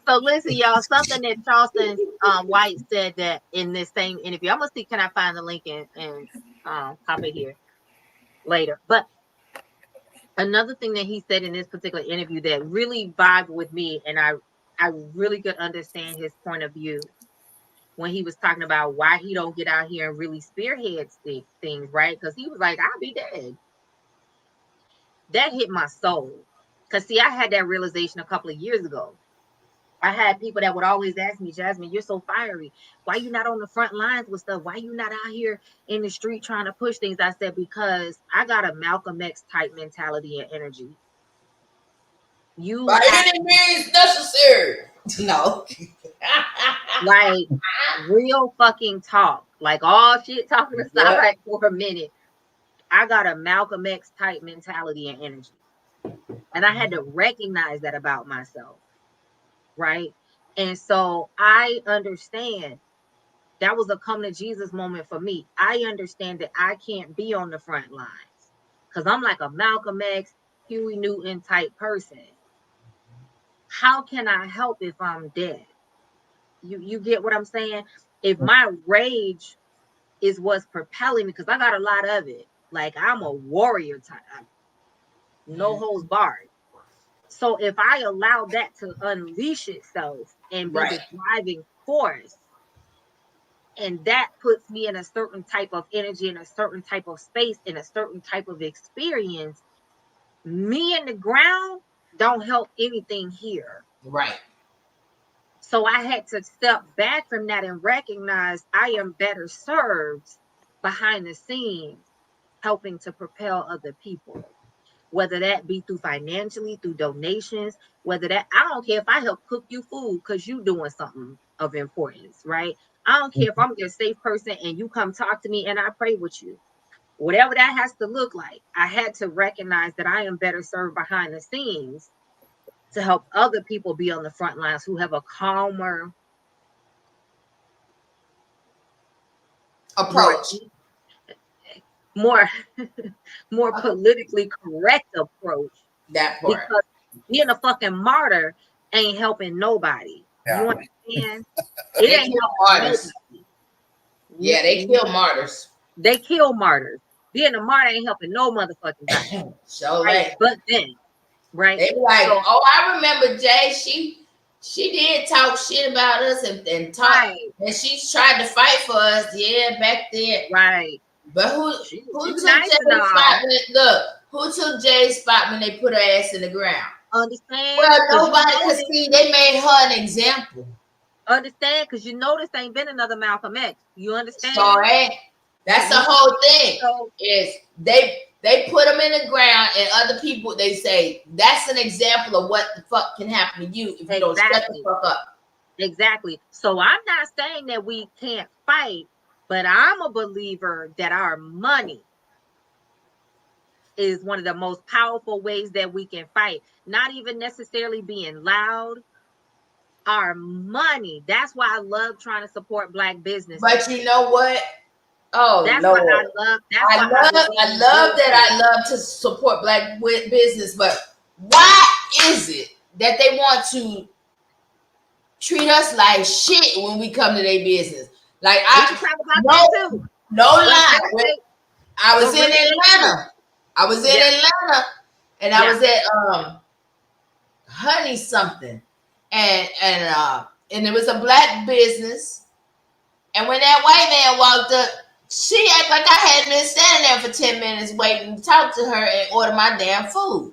So listen, y'all, something that Charleston White said that in this same interview. I'm gonna see, can I find the link and pop it here later. But another thing that he said in this particular interview that really vibed with me, and I really could understand his point of view when he was talking about why he don't get out here and really spearhead things, right? Because he was like, I'll be dead. That hit my soul. Because see, I had that realization a couple of years ago. I had people that would always ask me, Jasmine, you're so fiery. Why you not on the front lines with stuff? Why you not out here in the street trying to push things? I said, because I got a Malcolm X type mentality and energy. By any means necessary. No. Like real fucking talk. Like all shit talking aside for a minute. I got a Malcolm X type mentality and energy. And I had to recognize that about myself. Right. And so I understand that was a come to Jesus moment for me. I understand that I can't be on the front lines because I'm like a Malcolm X, Huey Newton type person. How can I help if I'm dead? You get what I'm saying? If my rage is what's propelling me, because I got a lot of it. Like I'm a warrior type, no holds barred. So if I allow that to unleash itself and be the driving force, and that puts me in a certain type of energy, in a certain type of space, in a certain type of experience, me and the ground don't help anything here. Right. So I had to step back from that and recognize I am better served behind the scenes, helping to propel other people. Whether that be through financially, through donations, whether that, I don't care if I help cook you food because you doing something of importance, right? I don't care if I'm your safe person and you come talk to me and I pray with you. Whatever that has to look like, I had to recognize that I am better served behind the scenes to help other people be on the front lines who have a calmer approach. More politically correct approach. That part. Because being a fucking martyr ain't helping nobody. You understand? It ain't helping martyrs. Nobody. Yeah, they kill martyrs. They kill martyrs. Being a martyr ain't helping no motherfucking body. So right? But then, right? They be like, I remember Jay. She did talk shit about us and talk, and she tried to fight for us. Yeah, back then. Right. But who took Jay's spot? Who took Jay's spot when they put her ass in the ground? Understand? Well, nobody could see. They made her an example. Understand? Because this ain't been another Malcolm X. You understand? Sorry. That's the whole thing. So, Is they put them in the ground, and other people, they say that's an example of what the fuck can happen to you if you don't shut the fuck up. Exactly. So I'm not saying that we can't fight, but I'm a believer that our money is one of the most powerful ways that we can fight. Not even necessarily being loud. Our money. That's why I love trying to support Black business. But you know what? Oh, that's Lord. what I love. That's I love that I love to support Black business, but why is it that they want to treat us like shit when we come to their business? Like no lie. I was in Atlanta. And I was at Honey something, and it was a Black business. And when that white man walked up, she acted like I had been standing there for 10 minutes waiting to talk to her and order my damn food.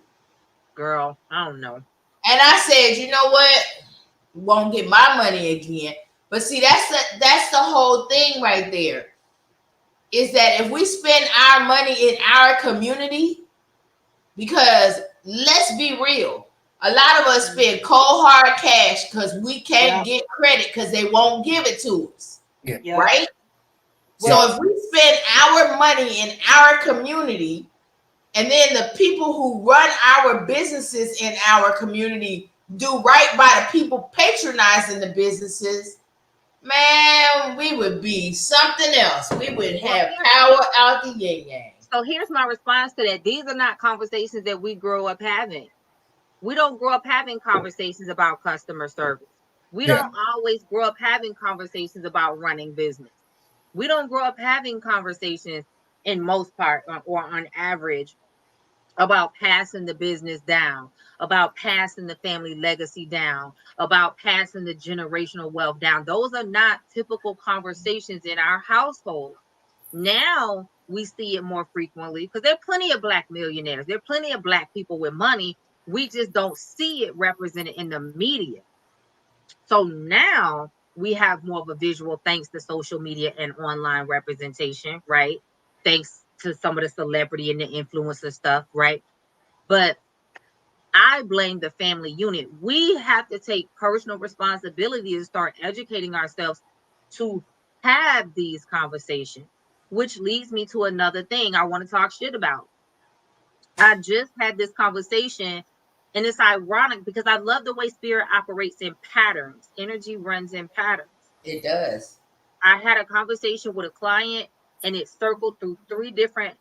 Girl, I don't know. And I said, you know what? Won't get my money again. But see, that's the whole thing right there. Is that if we spend our money in our community, because let's be real, a lot of us spend cold hard cash because we can't get credit because they won't give it to us. Yeah. Right? So if we spend our money in our community, and then the people who run our businesses in our community do right by the people patronizing the businesses, man, we would be something else. We would have power out the yin yang. So here's my response to that. These are not conversations that we grow up having. We don't grow up having conversations about customer service. We don't always grow up having conversations about running business. We don't grow up having conversations in most part or on average about passing the business down, about passing the family legacy down, about passing the generational wealth down. Those are not typical conversations in our household. Now we see it more frequently because there are plenty of Black millionaires. There are plenty of Black people with money. We just don't see it represented in the media. So now we have more of a visual thanks to social media and online representation, right? Thanks to some of the celebrity and the influencer stuff, right? But I blame the family unit. We have to take personal responsibility to start educating ourselves to have these conversations, which leads me to another thing I want to talk shit about. I just had this conversation, and it's ironic because I love the way spirit operates in patterns. Energy runs in patterns. It does. I had a conversation with a client, and it circled through 3 different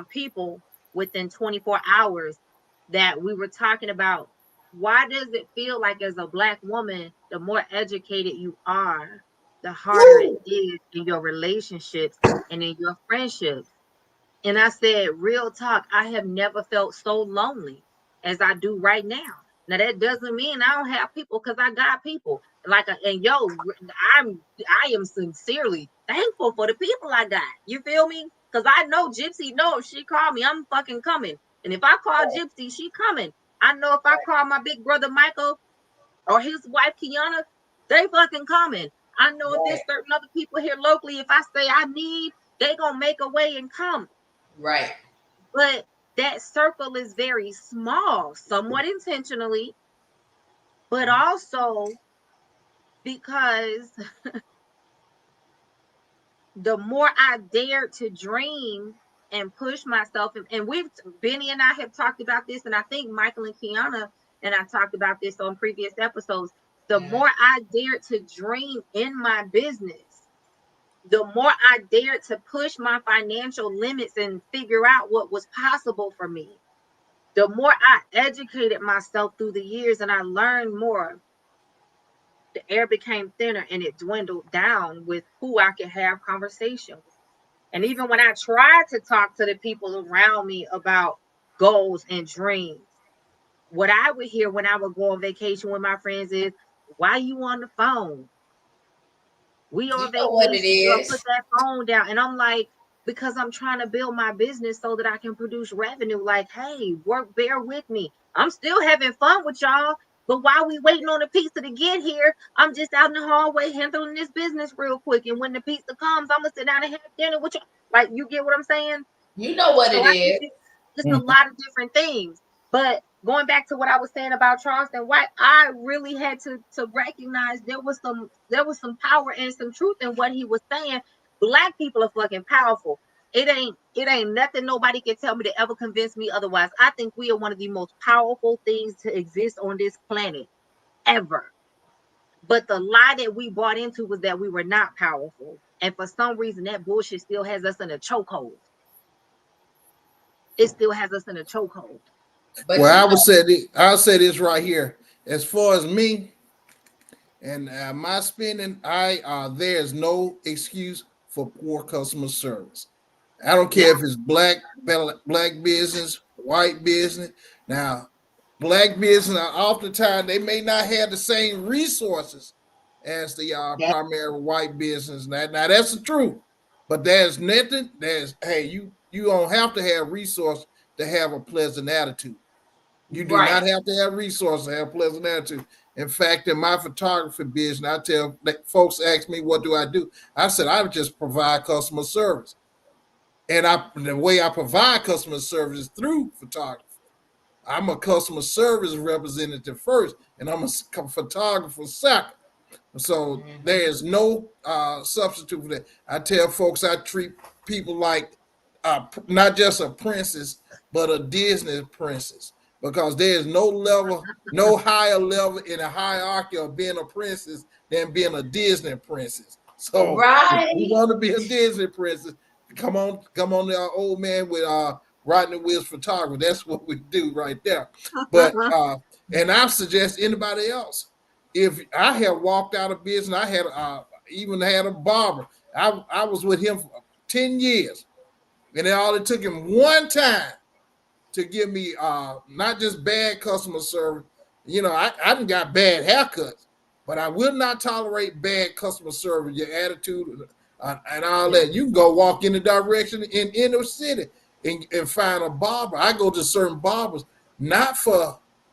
people within 24 hours that we were talking about. Why does it feel like as a Black woman, the more educated you are, the harder it is in your relationships and in your friendships? And I said, real talk, I have never felt so lonely as I do right now. Now that doesn't mean I don't have people, because I got people. I am sincerely thankful for the people I got. You feel me? Because I know Gypsy knows, she called me, I'm fucking coming. And if I call Gypsy, she coming. I know if I call my big brother Michael or his wife Kiana, they fucking coming. I know if there's certain other people here locally, if I say I need, they gonna make a way and come. Right. But that circle is very small, somewhat intentionally, but also because the more I dare to dream and push myself, and Benny and I have talked about this, and I think Michael and Kiana and I talked about this on previous episodes. The more I dare to dream in my business, the more I dared to push my financial limits and figure out what was possible for me, the more I educated myself through the years and I learned more, the air became thinner and it dwindled down with who I could have conversation with. And even when I tried to talk to the people around me about goals and dreams, what I would hear when I would go on vacation with my friends is, why you on the phone? We on vacation, what it is. Put that phone down. And I'm like, because I'm trying to build my business so that I can produce revenue. Like, hey, bear with me. I'm still having fun with y'all, But while we waiting on the pizza to get here, I'm just out in the hallway handling this business real quick. And when the pizza comes, I'm gonna sit down and have dinner with you. Like, you get what I'm saying? You know what So it I think is. it's a lot of different things. But going back to what I was saying about Charleston White, I really had to recognize there was some power and some truth in what he was saying. Black people are fucking powerful. It ain't nothing nobody can tell me to ever convince me otherwise. I think we are one of the most powerful things to exist on this planet ever. But the lie that we bought into was that we were not powerful. And for some reason, that bullshit still has us in a chokehold. It still has us in a chokehold. Well, I'll say this right here. As far as me and my spending, there's no excuse for poor customer service. I don't care if it's black business, white business. Now, black business, oftentimes they may not have the same resources as the primary white business. Now that's the truth. But there's nothing. You don't have to have resources to have a pleasant attitude. You do not have to have resources to have a pleasant attitude. In fact, in my photography business, I tell folks ask me, what do? I said, I just provide customer service. And the way I provide customer service is through photography. I'm a customer service representative first, and I'm a photographer second. So there's no substitute for that. I tell folks I treat people like not just a princess, but a Disney princess, because there's no higher level in a hierarchy of being a princess than being a Disney princess. So if you want to be a Disney princess, come on, our old man with Rodney Wills photography. That's what we do right there. But and I suggest anybody else. If I have walked out of business, I had even had a barber. I was with him for 10 years, and it took him one time to give me not just bad customer service. You know, I done got bad haircuts, but I will not tolerate bad customer service. Your attitude and all that. You can go walk in the direction in inner city and find a barber. I go to certain barbers not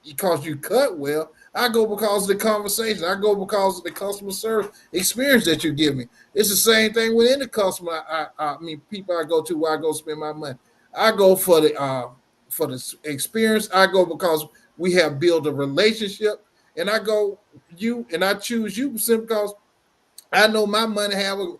because you cut well. I go because of the conversation. I go because of the customer service experience that you give me. It's the same thing with any customer. I mean, people I go to where I go spend my money. I go for the experience. I go because we have built a relationship, and I choose you simply because I know my money have a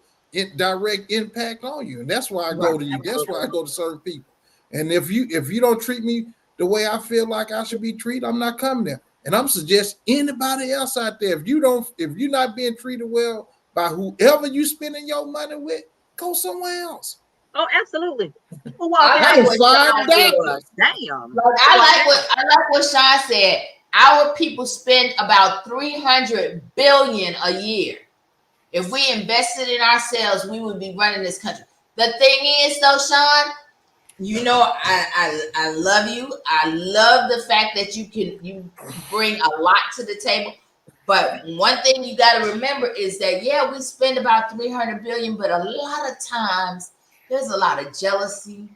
direct impact on you, and that's why I go to you. That's why I go to certain people. And if you don't treat me the way I feel like I should be treated, I'm not coming there. And I'm suggesting anybody else out there, if you're not being treated well by whoever you spending your money with, go somewhere else. Oh, absolutely. I like what Sean said. Our people spend about $300 billion a year. If we invested in ourselves, we would be running this country. The thing is, though, Sean, you know, I love you. I love the fact that you bring a lot to the table. But one thing you got to remember is that, we spend about $300 billion, but a lot of times there's a lot of jealousy.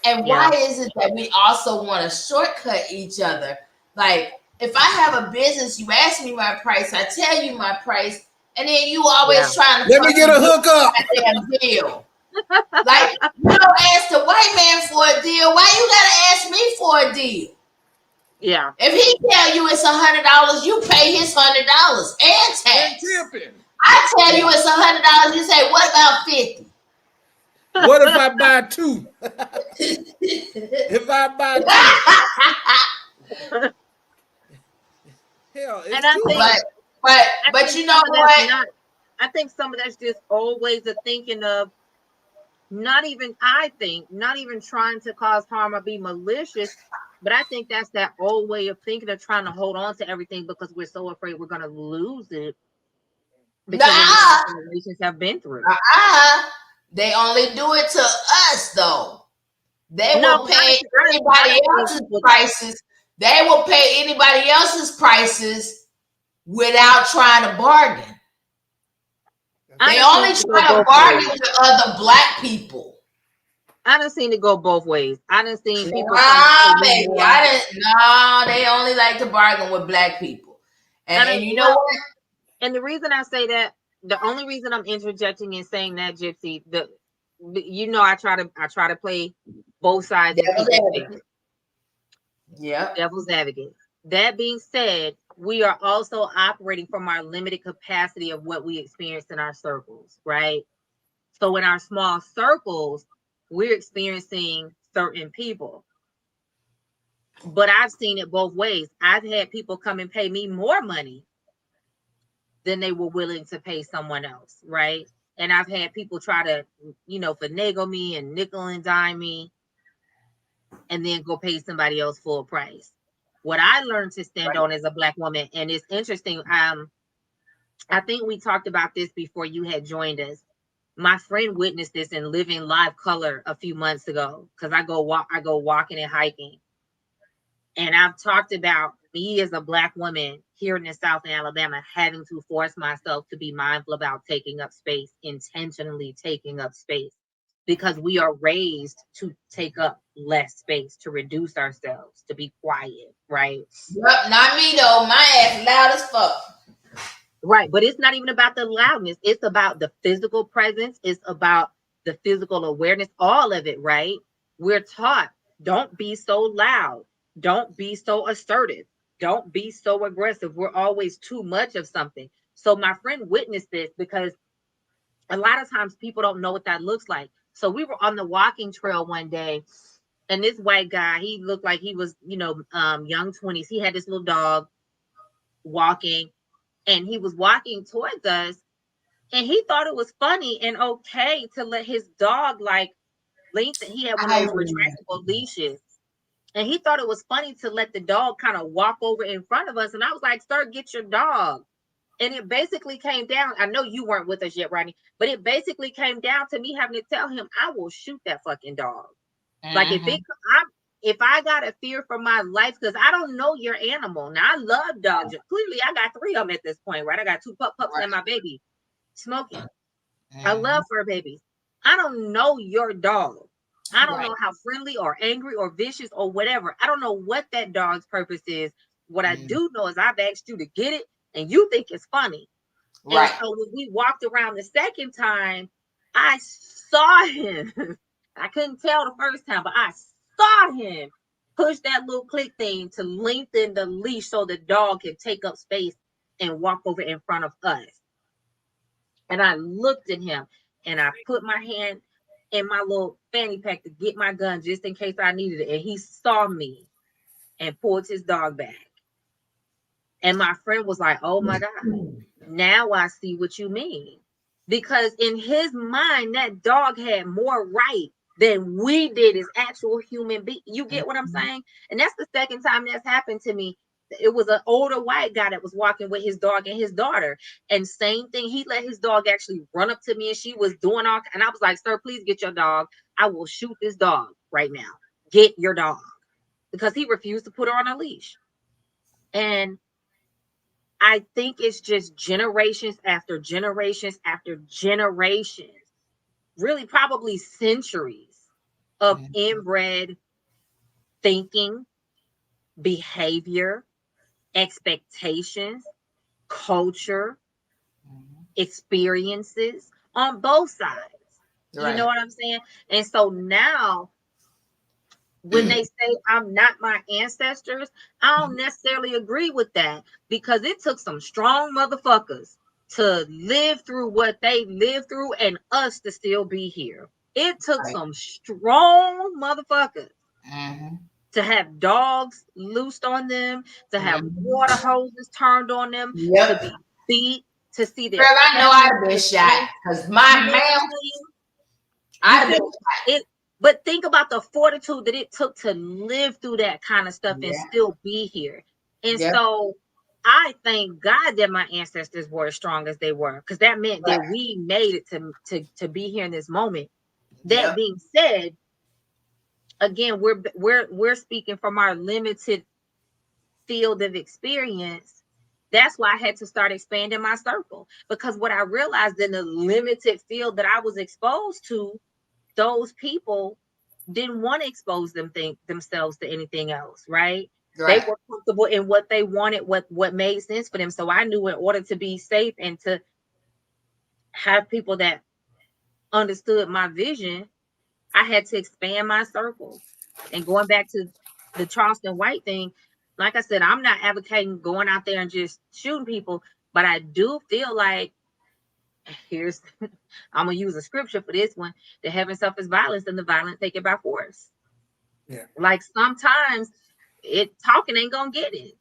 And why is it that we also want to shortcut each other? Like, if I have a business, you ask me my price, I tell you my price, and then you always trying to let me get a hookup. Deal. Like, you don't ask the white man for a deal. Why you gotta ask me for a deal? Yeah. If he tell you it's $100, you pay his $100 and tax. I tell you it's $100, you say, what about 50? What if I buy two? If I buy two, hell, it's but you know what? I think some of that's just old ways of thinking of not even trying to cause harm or be malicious, but I think that's that old way of thinking of trying to hold on to everything because we're so afraid we're going to lose it because of what generations have been through. They only do it to us, though. They will pay anybody else's prices. They will pay anybody else's prices without trying to bargain. They only try to bargain with other black people. I done seen it go both ways. I done seen people. They only like to bargain with black people. And you know what? And the reason I say that, the only reason I'm interjecting and saying that, Gypsy, I try to play both sides in people's favor. Yeah. Devil's advocate. That being said, we are also operating from our limited capacity of what we experience in our circles, right? So in our small circles, we're experiencing certain people. But I've seen it both ways. I've had people come and pay me more money than they were willing to pay someone else, right? And I've had people try to, finagle me and nickel and dime me and then go pay somebody else full price. What I learned to stand on as a Black woman, and it's interesting, I think we talked about this before you had joined us. My friend witnessed this in living live color a few months ago, because I go walking and hiking. And I've talked about me as a Black woman here in the South in Alabama having to force myself to be mindful about taking up space, intentionally taking up space, because we are raised to take up less space, to reduce ourselves, to be quiet, right? Yep, not me though. My ass loud as fuck. Right, but it's not even about the loudness. It's about the physical presence. It's about the physical awareness, all of it, right? We're taught, don't be so loud. Don't be so assertive. Don't be so aggressive. We're always too much of something. So my friend witnessed this, because a lot of times people don't know what that looks like. So we were on the walking trail one day, and this white guy, he looked like he was, young 20s. He had this little dog walking, and he was walking towards us, and he thought it was funny and okay to let his dog lengthen. He had one of those retractable leashes, and he thought it was funny to let the dog kind of walk over in front of us. And I was like, sir, get your dog. And it basically came down, I know you weren't with us yet, Rodney, but it basically came down to me having to tell him, I will shoot that fucking dog. Mm-hmm. Like if I got a fear for my life, because I don't know your animal. Now, I love dogs. Clearly, I got 3 of them at this point, right? I got 2 pups and my baby, Smokey. Mm-hmm. I love fur babies. I don't know your dog. I don't know how friendly or angry or vicious or whatever. I don't know what that dog's purpose is. What I do know is I've asked you to get it, and you think it's funny. Right. And so when we walked around the second time, I saw him. I couldn't tell the first time, but I saw him push that little click thing to lengthen the leash so the dog can take up space and walk over in front of us. And I looked at him, and I put my hand in my little fanny pack to get my gun just in case I needed it. And he saw me and pulled his dog back. And my friend was like, oh my God, now I see what you mean. Because in his mind, that dog had more right than we did as actual human beings. You get what I'm saying? And that's the second time that's happened to me. It was an older white guy that was walking with his dog and his daughter. And same thing, he let his dog actually run up to me, and she was doing all, and I was like, sir, please get your dog. I will shoot this dog right now. Get your dog. Because he refused to put her on a leash. And I think it's just generations after generations after generations, really probably centuries of inbred thinking, behavior, expectations, culture, experiences on both sides. Right. You know what I'm saying? And so now, when they say I'm not my ancestors, I don't necessarily agree with that, because it took some strong motherfuckers to live through what they lived through and us to still be here. It took some strong motherfuckers to have dogs loosed on them, to have water hoses turned on them, to be beat, to see their. Girl, I know I'd have been shot, because my mouth, I'd have been shot. But think about the fortitude that it took to live through that kind of stuff and still be here. And so I thank God that my ancestors were as strong as they were, because that meant that we made it to be here in this moment. That being said, again, we're speaking from our limited field of experience. That's why I had to start expanding my circle, because what I realized in the limited field that I was exposed to, those people didn't want to expose themselves to anything else, right? They were comfortable in what they wanted, what made sense for them. So I knew in order to be safe and to have people that understood my vision, I had to expand my circle. And going back to the Charleston White thing, like I said, I'm not advocating going out there and just shooting people, but I do feel like I'm gonna use a scripture for this one: the heaven suffers violence, and the violent take it by force. Yeah. Like sometimes talking ain't gonna get it.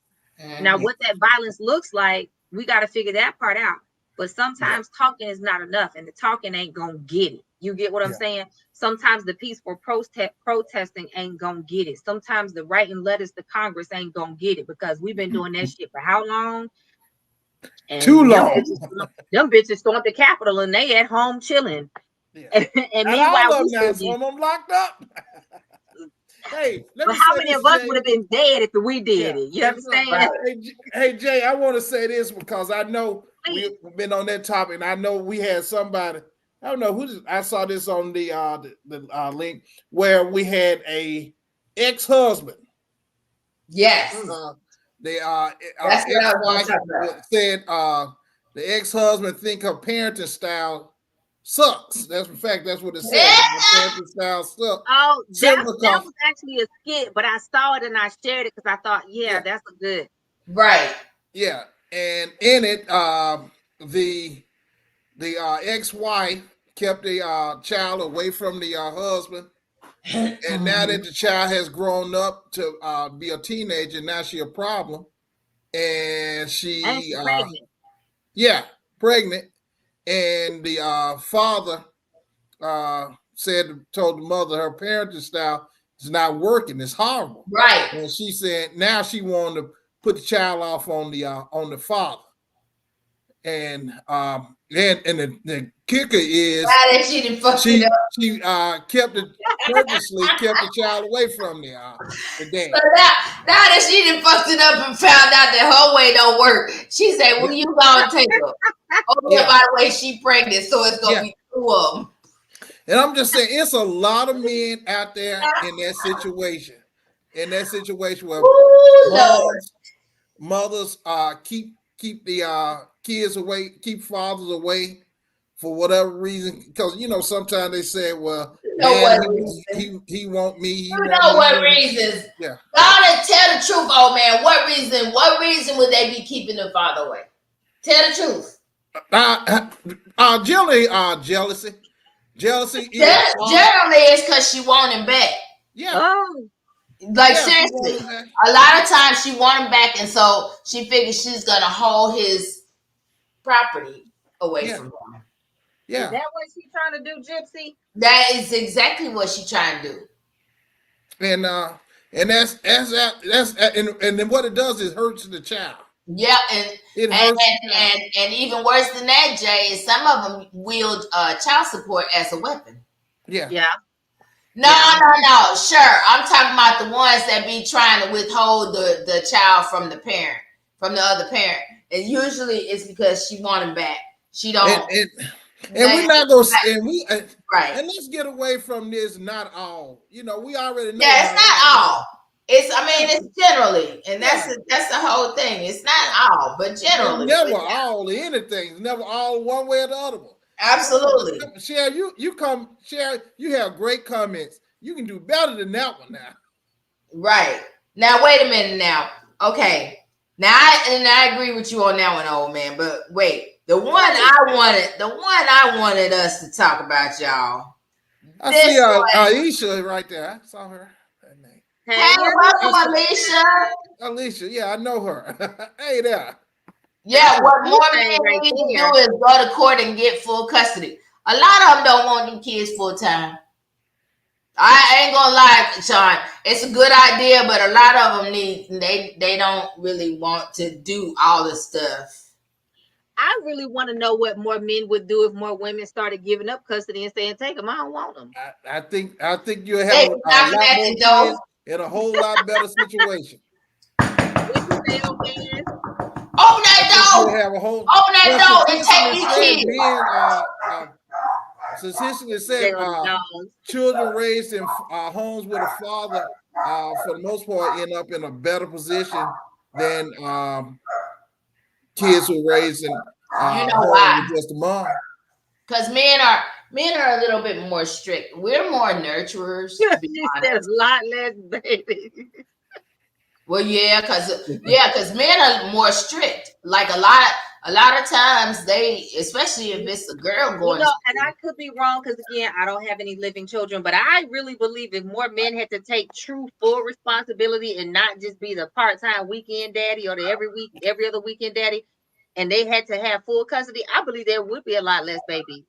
Now, what that violence looks like, we got to figure that part out. But sometimes talking is not enough, and the talking ain't gonna get it. You get what I'm saying? Sometimes the peaceful protesting ain't gonna get it. Sometimes the writing letters to Congress ain't gonna get it, because we've been doing that shit for how long? And too long. Them bitches stormed the Capitol and they at home chilling. Yeah. And meanwhile, some of them locked up. Hey, but how many of us would have been dead if we did it? You understand? Right. Hey, Jay, I want to say this because I know we've been on that topic, and I know we had somebody. I don't know who. I saw this on the link where we had a ex-husband. Yes. The That's what I want to talk about. Said the ex-husband think her parenting style sucks. That's in fact that's what it said. Parenting style sucks. Oh, that was actually a skit, but I saw it and I shared it because I thought, that's a good. Right. Yeah, and in it, the ex-wife kept the child away from the husband, and now that the child has grown up to be a teenager, now she a problem, and she's pregnant. Pregnant, and the father told the mother her parenting style is not working. It's horrible. Right. And she said now she wanted to put the child off on the father. And the kicker is she didn't fuck it up. She purposely kept the child away from the dad. So now that she done fucked it up and found out that her way don't work, she said, "Well, you gonna take her." Oh yeah, by the way, she pregnant, so it's gonna be two of them. And I'm just saying, it's a lot of men out there in that situation. In that situation where mothers keep the kids away, keep fathers away for whatever reason. Because sometimes they say, "Well, he want me." What reasons? Yeah. God, tell the truth, old man. What reason? What reason would they be keeping the father away? Tell the truth. Jealousy. Generally, it's because she want him back. Yeah. Oh. Like seriously, a lot of times she want him back, and so she figures she's gonna hold his property away from him. Yeah. Is that what she's trying to do, Gypsy? That is exactly what she's trying to do. And that's and then what it does is hurts the child. Yeah, and even worse than that, Jay, is some of them wield child support as a weapon. Yeah. Yeah. No. Sure, I'm talking about the ones that be trying to withhold the child from the parent, from the other parent. And usually it's because she want him back. She don't. And we're not gonna. Right. And let's get away from this. Not all. We already know. Yeah, it's not all. It's generally, and that's the whole thing. It's not all, but generally. It's never all anything. It's never all one way or the other. Absolutely. Cher, you have great comments. You can do better than that one now. Right. Now, wait a minute now. Okay. Now, I agree with you on that one, old man. But wait, the one I wanted us to talk about, y'all. I see Aisha right there. I saw her. Hey, welcome, Alicia. Alicia, yeah, I know her. Hey there. Yeah, what more men need to do is go to court and get full custody. A lot of them don't want them kids full time. I ain't gonna lie, Sean. It's a good idea, but a lot of them they don't really want to do all the stuff. I really want to know what more men would do if more women started giving up custody and saying, "Take them, I don't want them." I think you'll have a lot more kids in a whole lot better situation. Open that door. Open that door and take these kids. Statistically said children raised in homes with a father for the most part, end up in a better position than kids who are raised in You know home why? with just a mom. Because men are a little bit more strict. We're more nurturers, to be She honest. said a lot less, baby. Well, yeah, because men are more strict. Like a lot of times they, especially if it's a girl going. And I could be wrong because again, I don't have any living children, but I really believe if more men had to take true full responsibility and not just be the part-time weekend daddy or the every other weekend daddy, and they had to have full custody, I believe there would be a lot less babies.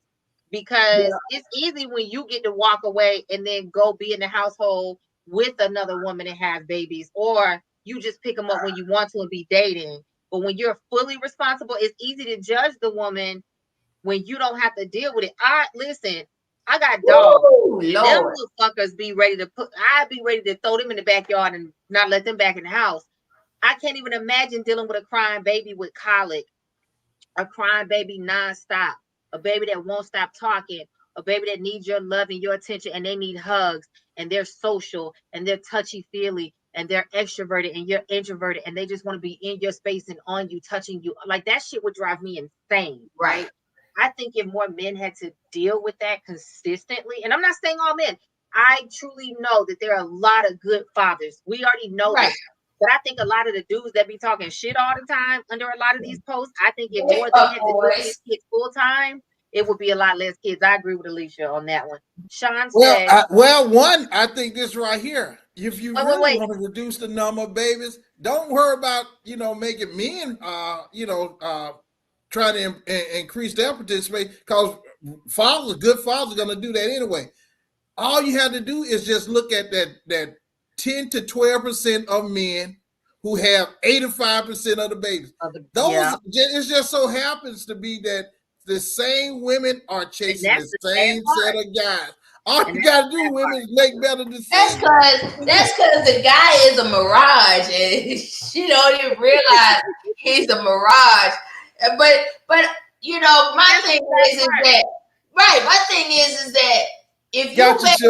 Because it's easy when you get to walk away and then go be in the household with another woman and have babies, or you just pick them up when you want to and be dating. But when you're fully responsible, it's easy to judge the woman when you don't have to deal with it. I got dogs. Ooh, Them Lord. motherfuckers be ready to I'd be ready to throw them in the backyard and not let them back in the house. I can't even imagine dealing with a crying baby with colic, a crying baby nonstop, a baby that won't stop talking, a baby that needs your love and your attention, and they need hugs, and they're social, and they're touchy-feely, and they're extroverted, and you're introverted, and they just want to be in your space and on you, touching you. Like, that shit would drive me insane, right? I think if more men had to deal with that consistently, and I'm not saying all men, I truly know that there are a lot of good fathers. We already know this. But I think a lot of the dudes that be talking shit all the time under a lot of these posts, I think if more of them had to deal with these kids full time, it would be a lot less kids. I agree with Alicia on that one. Sean said, I think this right here. If you really want to reduce the number of babies, don't worry about making men trying to increase their participation, because good fathers are going to do that anyway. All you have to do is just look at that 10 to 12% of men who have 85% of the babies. It just so happens to be that the same women are chasing the same set of guys. All you gotta do, women, is make better decisions. That's because the guy is a mirage, and she don't even realize he's a mirage. But my thing is that my thing is that if you baby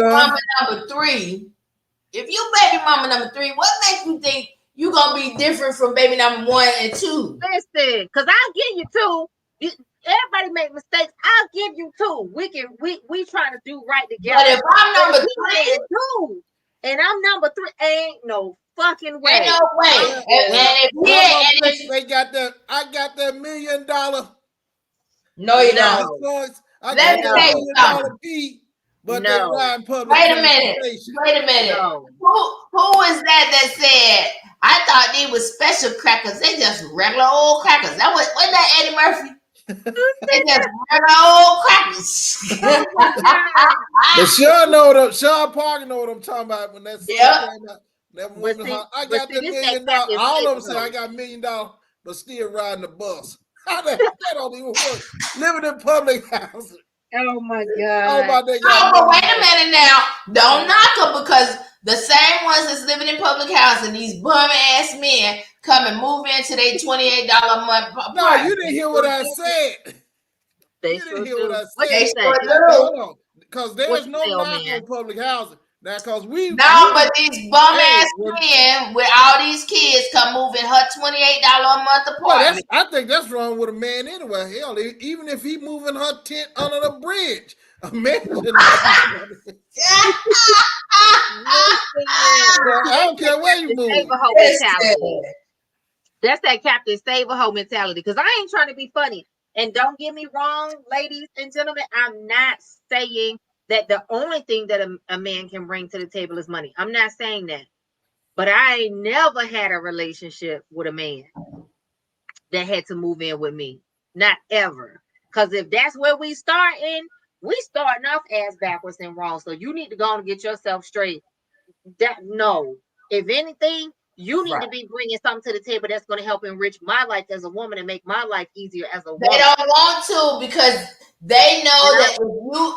mama number three, what makes you think you gonna be different from baby number 1 and 2? Listen, because I'll give you 2. Everybody make mistakes. I'll give you 2. We trying to do right together. But if I'm number 3 and I'm number 3, ain't no fucking way. Ain't no way. I got that $1 million. No, you don't. Let me tell you something. But no. Wait a minute. No. Who is that said, I thought they were special crackers? They just regular old crackers. Wasn't that Eddie Murphy? They just regular old crackers. But Sean Parker know what I'm talking about when that came out. I got that $1 million. All of them say I got $1 million, but still riding the bus. How that don't even work? Living in public housing. Oh my God. But wait a minute now. Don't knock them, because the same ones that's living in public housing, these bum ass men come and move into their $28 a month apartment. No, you didn't hear what I said. They didn't hear what I said. They Hold on. Because there's no knock on public housing. Now, because but these bum ass men with all these kids come move in her $28 a month apartment. I think that's wrong with a man anyway. Hell, even if he moving her tent under the bridge, a man should I don't care where you move. That's that Captain Save-A-Ho mentality. Because I ain't trying to be funny. And don't get me wrong, ladies and gentlemen, I'm not saying that the only thing that a man can bring to the table is money. I'm not saying that. But I ain't never had a relationship with a man that had to move in with me. Not ever. Because if that's where we starting off ass backwards and wrong. So you need to go and get yourself straight. If anything, you need to be bringing something to the table that's going to help enrich my life as a woman and make my life easier as a woman. They don't want to, because they know that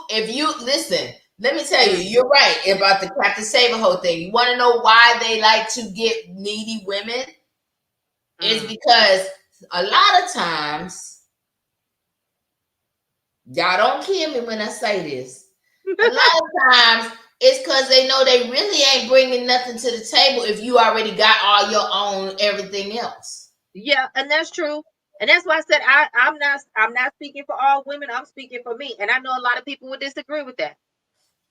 if you listen, let me tell you, you're right about the Captain Save-A-Ho thing. You want to know why they like to get needy women? It's because a lot of times, y'all don't kill me when I say this. A lot of times, It's because they know they really ain't bringing nothing to the table if you already got all your own everything else. Yeah, and that's true. And that's why I said I'm not speaking for all women. I'm speaking for me. And I know a lot of people would disagree with that.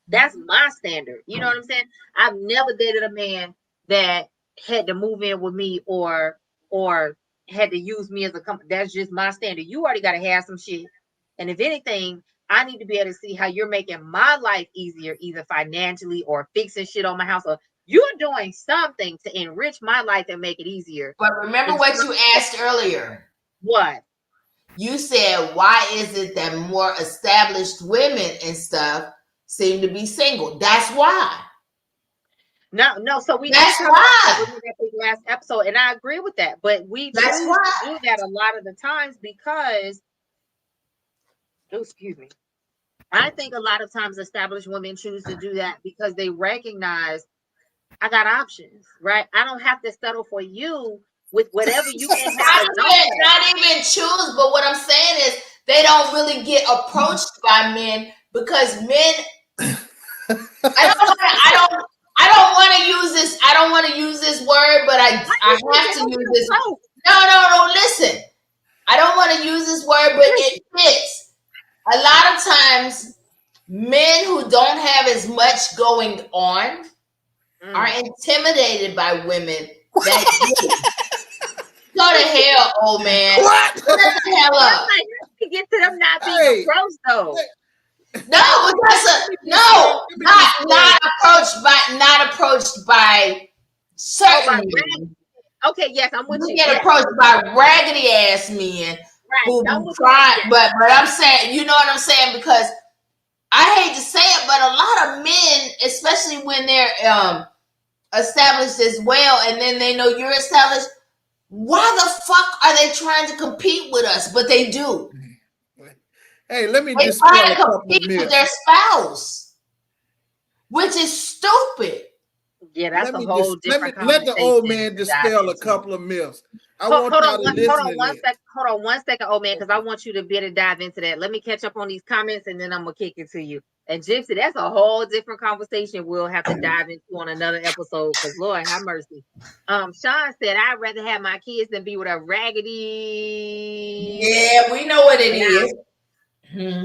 That's my standard. You know what I'm saying? I've never dated a man that had to move in with me or had to use me as a company. That's just my standard. You already got to have some shit. And if anything, I need to be able to see how you're making my life easier, either financially or fixing shit on my house. Or you're doing something to enrich my life and make it easier. But remember what you asked earlier. What? You said, why is it that more established women and stuff seem to be single? That's why. No. So we that's did why. about that last episode, and I agree with that. But we that's choose why. to do that a lot of the times because, excuse me, I think a lot of times established women choose to do that because they recognize I got options, right? I don't have to settle for you with whatever you can have. Not even choose, but what I'm saying is they don't really get approached by men because men. I don't want to use this. I don't want to use this word, but I have to use this. No. Listen, I don't want to use this word, but it fits. A lot of times, men who don't have as much going on are intimidated by women that do. Go to hell, old man. What? Shut the hell up. To get to them not being approached, though. No, not approached by certain men. Okay, yes, I'm with you. Get approached by raggedy ass men who try, but I'm saying, you know what I'm saying? Because I hate to say it, but a lot of men, especially when they're established as well, and then they know you're established, why the fuck are they trying to compete with us? But they do. Hey, let me dispel a couple of myths. With their spouse, which is stupid. Yeah, that's a whole different Let the old man dispel a couple of myths. Hold on one second, old man, because I want you to be able to dive into that. Let me catch up on these comments, and then I'm gonna kick it to you. And Gypsy, that's a whole different conversation we'll have to dive into on another episode. Because Lord have mercy. Sean said, "I'd rather have my kids than be with a raggedy." Yeah, we know what it is.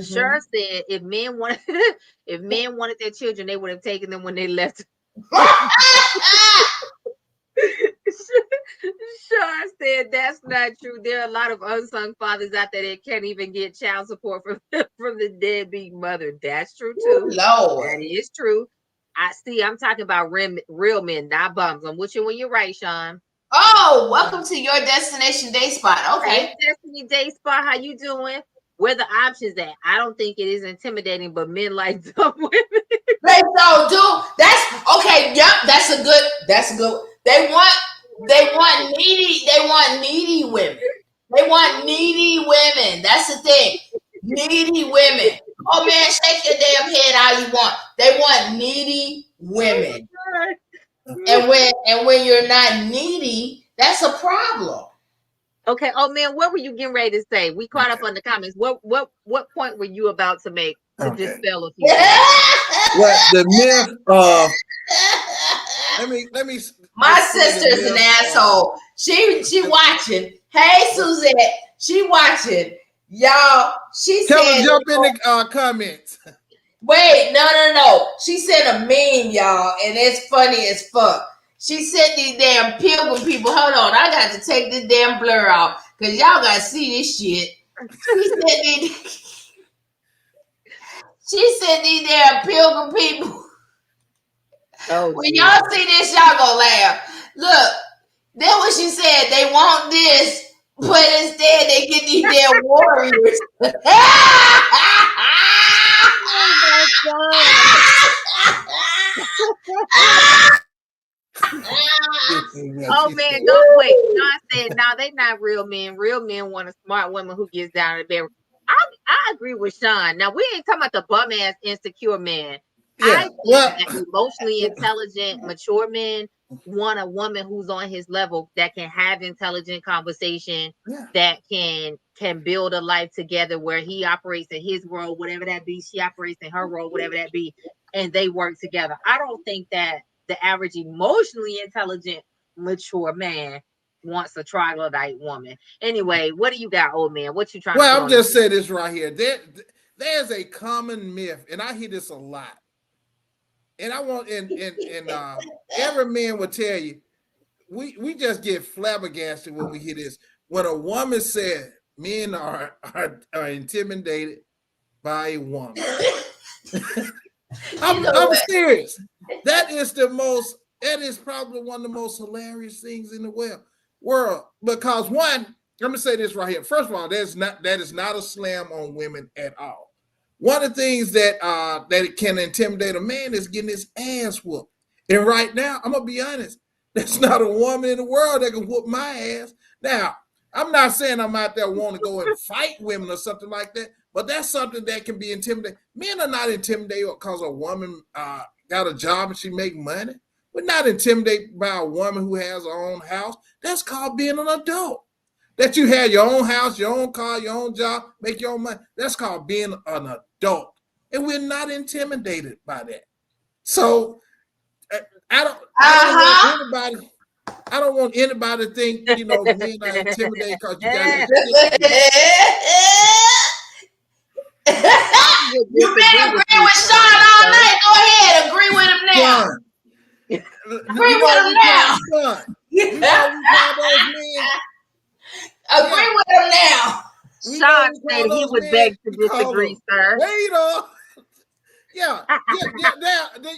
Sure said, if men wanted their children, they would have taken them when they left. Sean said that's not true. There are a lot of unsung fathers out there that can't even get child support from the deadbeat mother. That's true too. Lord. That is true. I'm talking about real men, not bums. I'm with you when you're right, Sean. Oh, welcome to your destination day spot. Okay. Hey, Destiny Day Spot, how you doing? Where the options at? I don't think it is intimidating, but men like dumb women. They don't do. That's okay. Yep, that's a good. They want needy women. They want needy women. That's the thing. Needy women. Oh man, shake your damn head all you want. They want needy women. And when you're not needy, that's a problem. Okay. Oh man, what were you getting ready to say? We caught up on the comments. What point were you about to make to dispel a few things? Well, the myth of let me. My sister's an asshole. She watching. Hey, Suzette, she watching. Y'all, she Tell said. her jump in the comments. Wait, no. She sent a meme, y'all, and it's funny as fuck. She sent these damn pilgrim people. Hold on, I got to take this damn blur off because y'all got to see this shit. She sent these damn pilgrim people. Oh, when y'all see this, y'all gonna laugh. Look, then what she said, they want this, but instead they get these damn warriors. Oh man, don't wait. John said, "No, they not real men. Real men want a smart woman who gets down to bed." I agree with Sean. Now we ain't talking about the bum ass insecure man. Yeah. I think that emotionally intelligent, mature men want a woman who's on his level that can have intelligent conversation, that can build a life together where he operates in his world, whatever that be. She operates in her role, whatever that be. and they work together. I don't think that the average emotionally intelligent, mature man wants a troglodyte woman. Anyway, what do you got, old man? What you trying to Well, put I'm on just this? saying this right here. There's a common myth, and I hear this a lot. And I want every man will tell you, we just get flabbergasted when we hear this. When a woman said men are intimidated by a woman. I'm serious. That is probably one of the most hilarious things in the world. Because one, let me say this right here. First of all, that is not a slam on women at all. One of the things that it can intimidate a man is getting his ass whooped. And right now, I'm gonna be honest, there's not a woman in the world that can whoop my ass. Now, I'm not saying I'm out there wanting to go and fight women or something like that, but that's something that can be intimidating. Men are not intimidated because a woman got a job and she make money. We're not intimidated by a woman who has her own house. That's called being an adult. That you have your own house, your own car, your own job, make your own money. That's called being an adult. And we're not intimidated by that. So I don't want anybody to think, men are intimidated because you got to. You've been agreeing with Sean all night. Go ahead, agree with him now. Agree with him now. Agree with him now. Sean said he would beg to disagree, sir. Wait on. Yeah.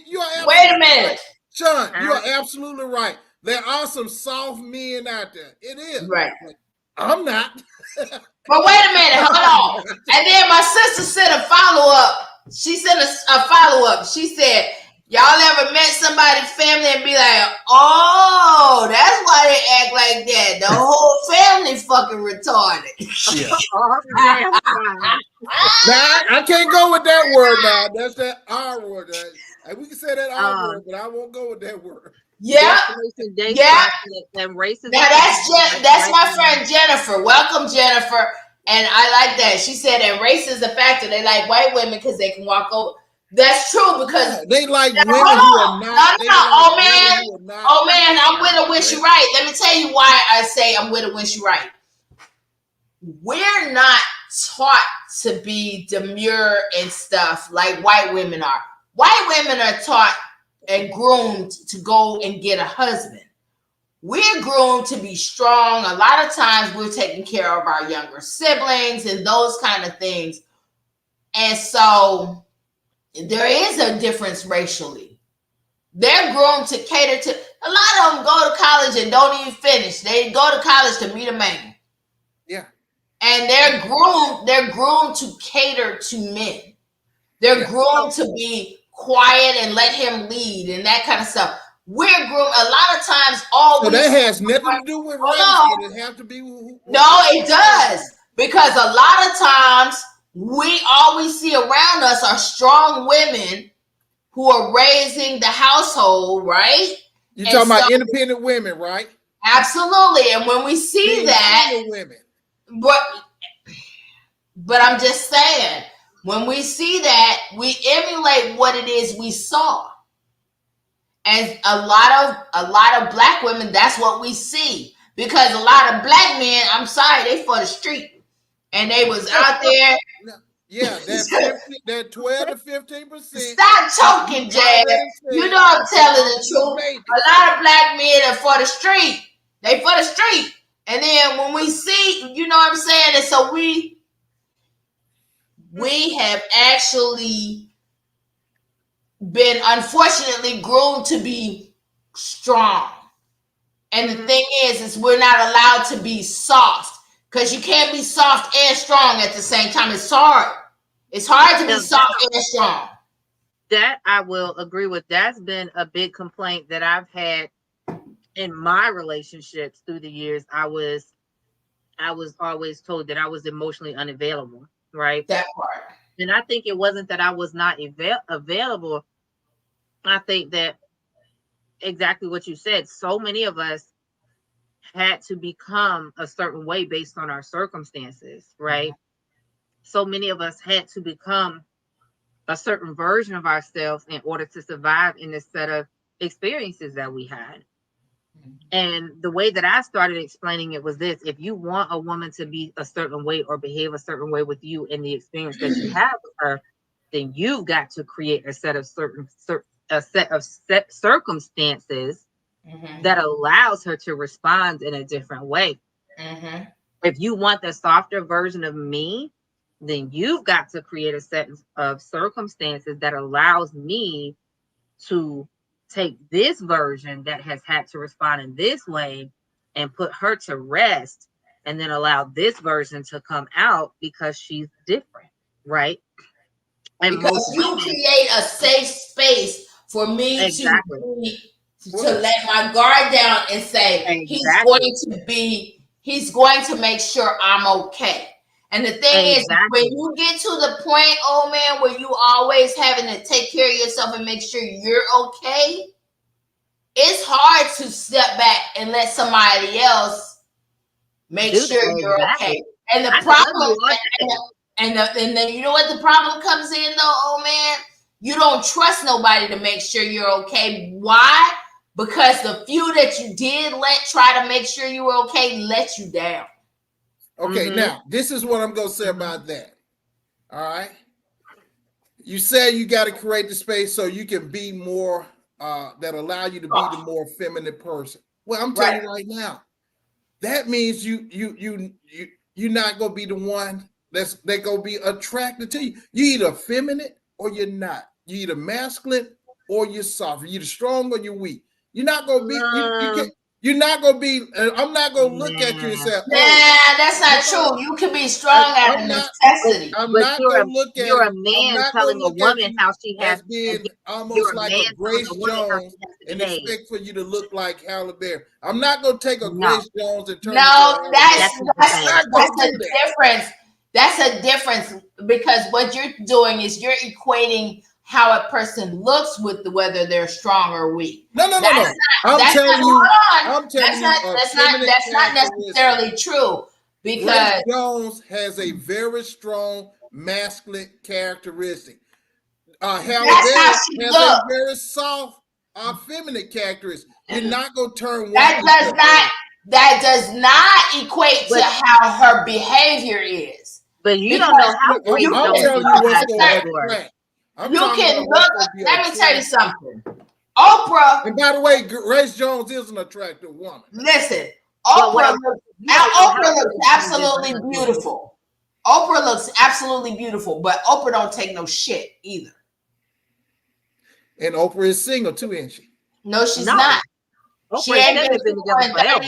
You are wait a minute. Right. Sean, you are absolutely right. There are some soft men out there. It is. Right. I'm not. But wait a minute, hold on. And then my sister sent a follow-up. She sent a follow-up. She said, y'all ever met somebody's family and be like, oh, that's why they act like that. The whole family fucking retarded. Yeah. Now, I can't go with that word now. That's that R word. We can say that R word, but I won't go with that word. Yeah. And racism. Now that's my friend Jennifer. Welcome, Jennifer. And I like that. She said, and race is a factor. They like white women because they can walk over. That's true because they like women who are not. Oh man, I'm with her when she right. Let me tell you why I say I'm with her when she right. We're not taught to be demure and stuff like white women are. White women are taught and groomed to go and get a husband. We're groomed to be strong. A lot of times we're taking care of our younger siblings and those kind of things. And so there is a difference racially. They're groomed to cater to, a lot of them go to college and don't even finish. They go to college to meet a man. Yeah. And they're groomed to cater to men. They're groomed to be quiet and let him lead and that kind of stuff. We're groomed a lot of times. So that has nothing to do with race, but it has to be. No, it does, because a lot of times all we see around us are strong women who are raising the household, right? You're talking about independent women, right? Absolutely, and when we see that, women, but I'm just saying. When we see that, we emulate what it is we saw. And a lot of black women, that's what we see. Because a lot of black men, I'm sorry, they for the street. And they was out there. Yeah, that 12 to 15%. Stop choking, Jazz. You know I'm telling the truth. A lot of black men are for the street. They for the street. And then when we see, you know what I'm saying? And so we have actually been unfortunately groomed to be strong. And the thing is we're not allowed to be soft, because you can't be soft and strong at the same time. It's hard. It's hard to be soft and strong. That I will agree with. That's been a big complaint that I've had in my relationships through the years. I was always told that I was emotionally unavailable. Right. That part. And I think it wasn't that I was not available. I think that exactly what you said. So many of us had to become a certain way based on our circumstances, right? Mm-hmm. So many of us had to become a certain version of ourselves in order to survive in this set of experiences that we had. And the way that I started explaining it was this: if you want a woman to be a certain way or behave a certain way with you in the experience that you have with her, then you've got to create a set of circumstances that allows her to respond in a different way. If you want the softer version of me, then you've got to create a set of circumstances that allows me to take this version that has had to respond in this way and put her to rest, and then allow this version to come out because she's different, right? And because you create a safe space for me to let my guard down and say he's going to make sure I'm okay. And the thing is, when you get to the point, oh man, where you always having to take care of yourself and make sure you're okay, it's hard to step back and let somebody else make sure you're okay. And the problem, and then you know what the problem comes in though, oh man, you don't trust nobody to make sure you're okay. Why? Because the few that you did try to make sure you were okay let you down. Okay, now this is what I'm gonna say about that. All right, you say you got to create the space so you can be more that allow you to be the more feminine person. Well, I'm telling you right now, that means you're not gonna be the one that's gonna be attracted to you. You either feminine or you're not. You either masculine or you're soft. You're either strong or you're weak. You're not gonna be. You're not gonna be. I'm not gonna look at you and say, "Nah, that's not true. You can be strong out of necessity." I'm not gonna look at. You're a man telling a woman how she has been almost like a Grace Jones and expect for you to look like Halle Berry. I'm not gonna take a Grace Jones and turn. No, that's a difference. That's a difference because what you're doing is you're equating how a person looks with whether they're strong or weak. No. That's not necessarily true because Grace Jones has a very strong masculine characteristic. Halle Berry has a very soft feminine characteristic. You're not gonna turn one. That does not equate to how her behavior is. But you don't know how. I'm telling you what's going on. You can look. Let me tell you something. Oprah. And by the way, Grace Jones is an attractive woman. Listen, Oprah looks absolutely beautiful. Oprah looks absolutely beautiful, but Oprah don't take no shit either. And Oprah is single too, isn't she? No, she's not. She ain't been together.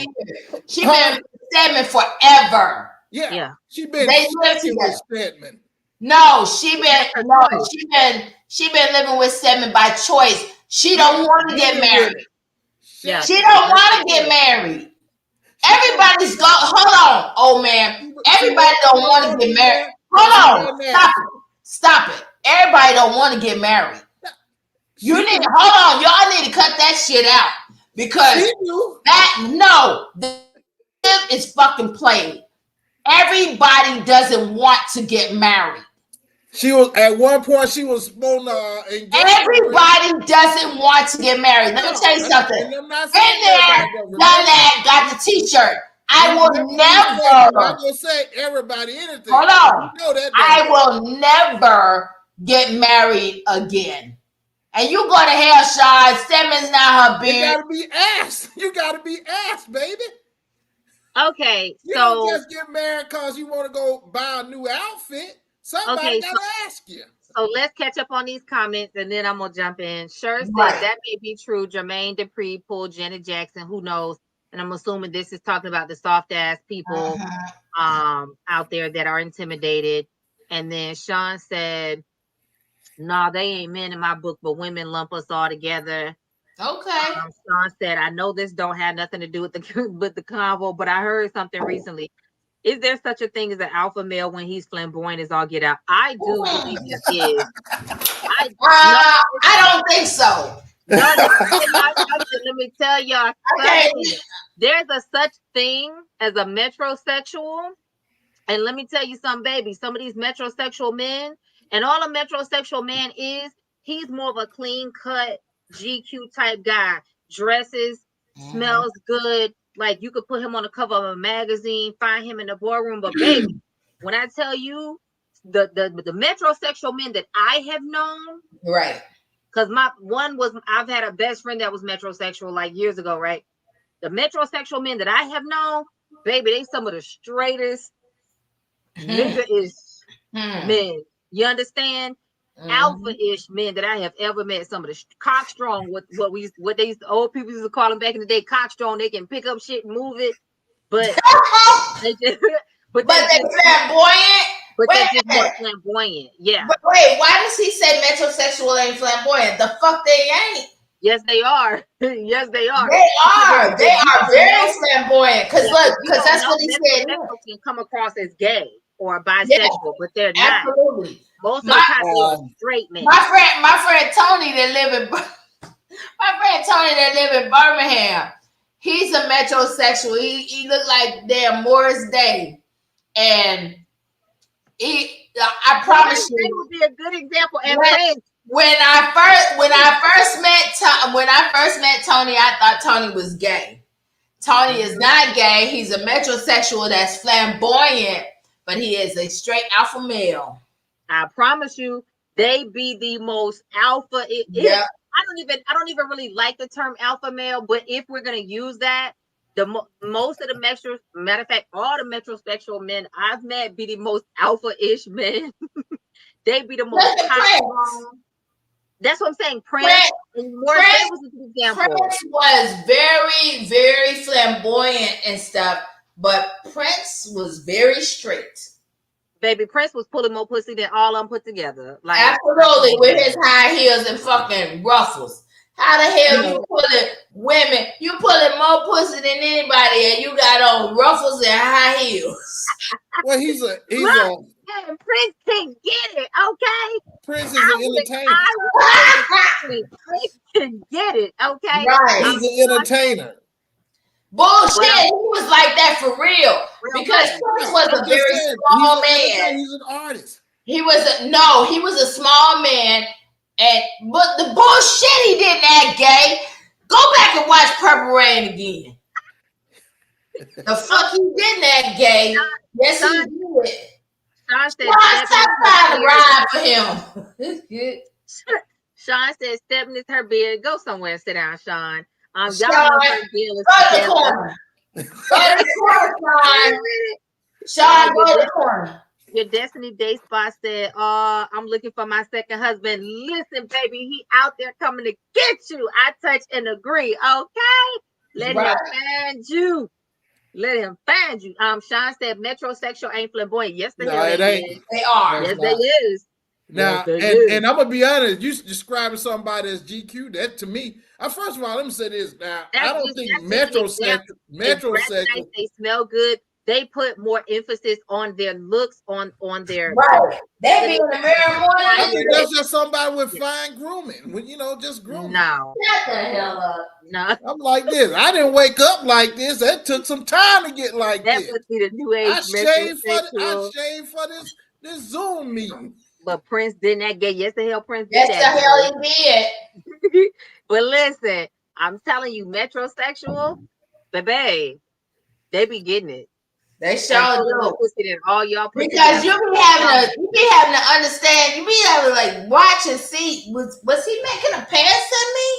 She been with Stedman forever. Yeah. She been with Stedman. No, she been living with Stedman by choice. She don't want to get married. Yeah. She don't want to get married. Everybody's hold on, old man. Everybody don't want to get married. Hold on. Stop it. Everybody don't want to get married. You need to hold on. Y'all need to cut that shit out. Because this is fucking played. Everybody doesn't want to get married. She was at one point. She was supposed to engage. Everybody doesn't want to get married. Let me tell you something. In there, done that, got the T-shirt. I will never. I'm not gonna say everybody anything. Hold on. You know that I will never get married again. And you go to hell, Sean. Stedman's not her beard. You gotta be ass. You gotta be ass, baby. Okay, you don't just get married because you want to go buy a new outfit. Somebody gotta ask you. So let's catch up on these comments and then I'm gonna jump in. Sure said that may be true. Jermaine Dupree pulled Janet Jackson, who knows? And I'm assuming this is talking about the soft ass people out there that are intimidated. And then Sean said, "No, they ain't men in my book, but women lump us all together." Okay. Sean said, "I know this don't have nothing to do with the convo, but I heard something recently. Is there such a thing as an alpha male when he's flamboyant as all get out?" I do believe there is. I don't think so. Let me tell y'all. Okay. There's a such thing as a metrosexual. And let me tell you something, baby. Some of these metrosexual men, And all a metrosexual man is, he's more of a clean cut GQ type guy. Dresses, smells good. Like you could put him on the cover of a magazine, find him in the boardroom. But baby, when I tell you the metrosexual men that I have known, right? Because I've had a best friend that was metrosexual like years ago, right? The metrosexual men that I have known, baby, they some of the straightest nigga-ish men. You understand? Alpha-ish men that I have ever met. Some of the cockstrong, what they used to, old people used to call them back in the day, cockstrong. They can pick up shit and move it, but they just, but they're flamboyant. But they're just more flamboyant. Yeah. But wait, why does he say metrosexual ain't flamboyant? The fuck they ain't. Yes, they are. Yes, they are. They are. They are very flamboyant. Because look, because that's what he said. Can come across as gay or bisexual, but they're not. Absolutely. Most of the time they're straight men. My friend Tony that live in Birmingham. He's a metrosexual. He looked like damn Morris Day, and I promise you, it would be a good example. And when I first met Tony, I thought Tony was gay. Tony is not gay. He's a metrosexual that's flamboyant, but he is a straight alpha male. I promise you, they be the most alpha. Yeah. I don't even really like the term alpha male, but if we're gonna use that, most of the matter of fact, all the metrosexual men I've met be the most alpha-ish men. They be the most cock-strong. That's what I'm saying. Prince was a good example. Prince was very, very flamboyant and stuff, but Prince was very straight. Baby, Prince was pulling more pussy than all of them put together. Like absolutely, with his high heels and fucking ruffles. How the hell you pulling women? You pulling more pussy than anybody, and you got on ruffles and high heels. Well, he's Look, Prince can get it, okay? Prince is an entertainer. Prince can get it, okay? Right. He's an entertainer. Bullshit. He was like that for real. Because Prince was a very small man. He's an artist. He was a small man. But the bullshit he didn't act gay. Go back and watch Purple Rain again. The fuck he didn't act gay. Yes, he did. Sean said, stop trying to ride for him. Sean said, Stepping is her beard. Go somewhere and sit down, Sean. Sean, go to the corner. Go to the corner, Sean, go to the corner. Your Destiny Day Spot said, I'm looking for my second husband. Listen, baby, he out there coming to get you. I touch and agree, okay? Let him find you. Let him find you. Sean said metrosexual ain't flamboyant. Yes, they ain't. They are. Yes, they is. Now, and I'm gonna be honest, you describing somebody as GQ, that to me, first of all, let me say this. Now, I don't think metrosexual, they smell good. They put more emphasis on their looks, on their right. They be in the mirror more than I think that's just somebody with fine grooming, with just grooming. No, shut the hell up. No, I'm like this. I didn't wake up like this. That took some time to get like this. That must be the new age. I shaved for this Zoom meeting. But Prince didn't that gay. Yes, the hell Prince did. Yes, the hell he did. But listen, I'm telling you, metrosexual, baby, they be getting it. They sure do. All y'all because you be having to understand. You be having to like watch and see. Was he making a pass at me?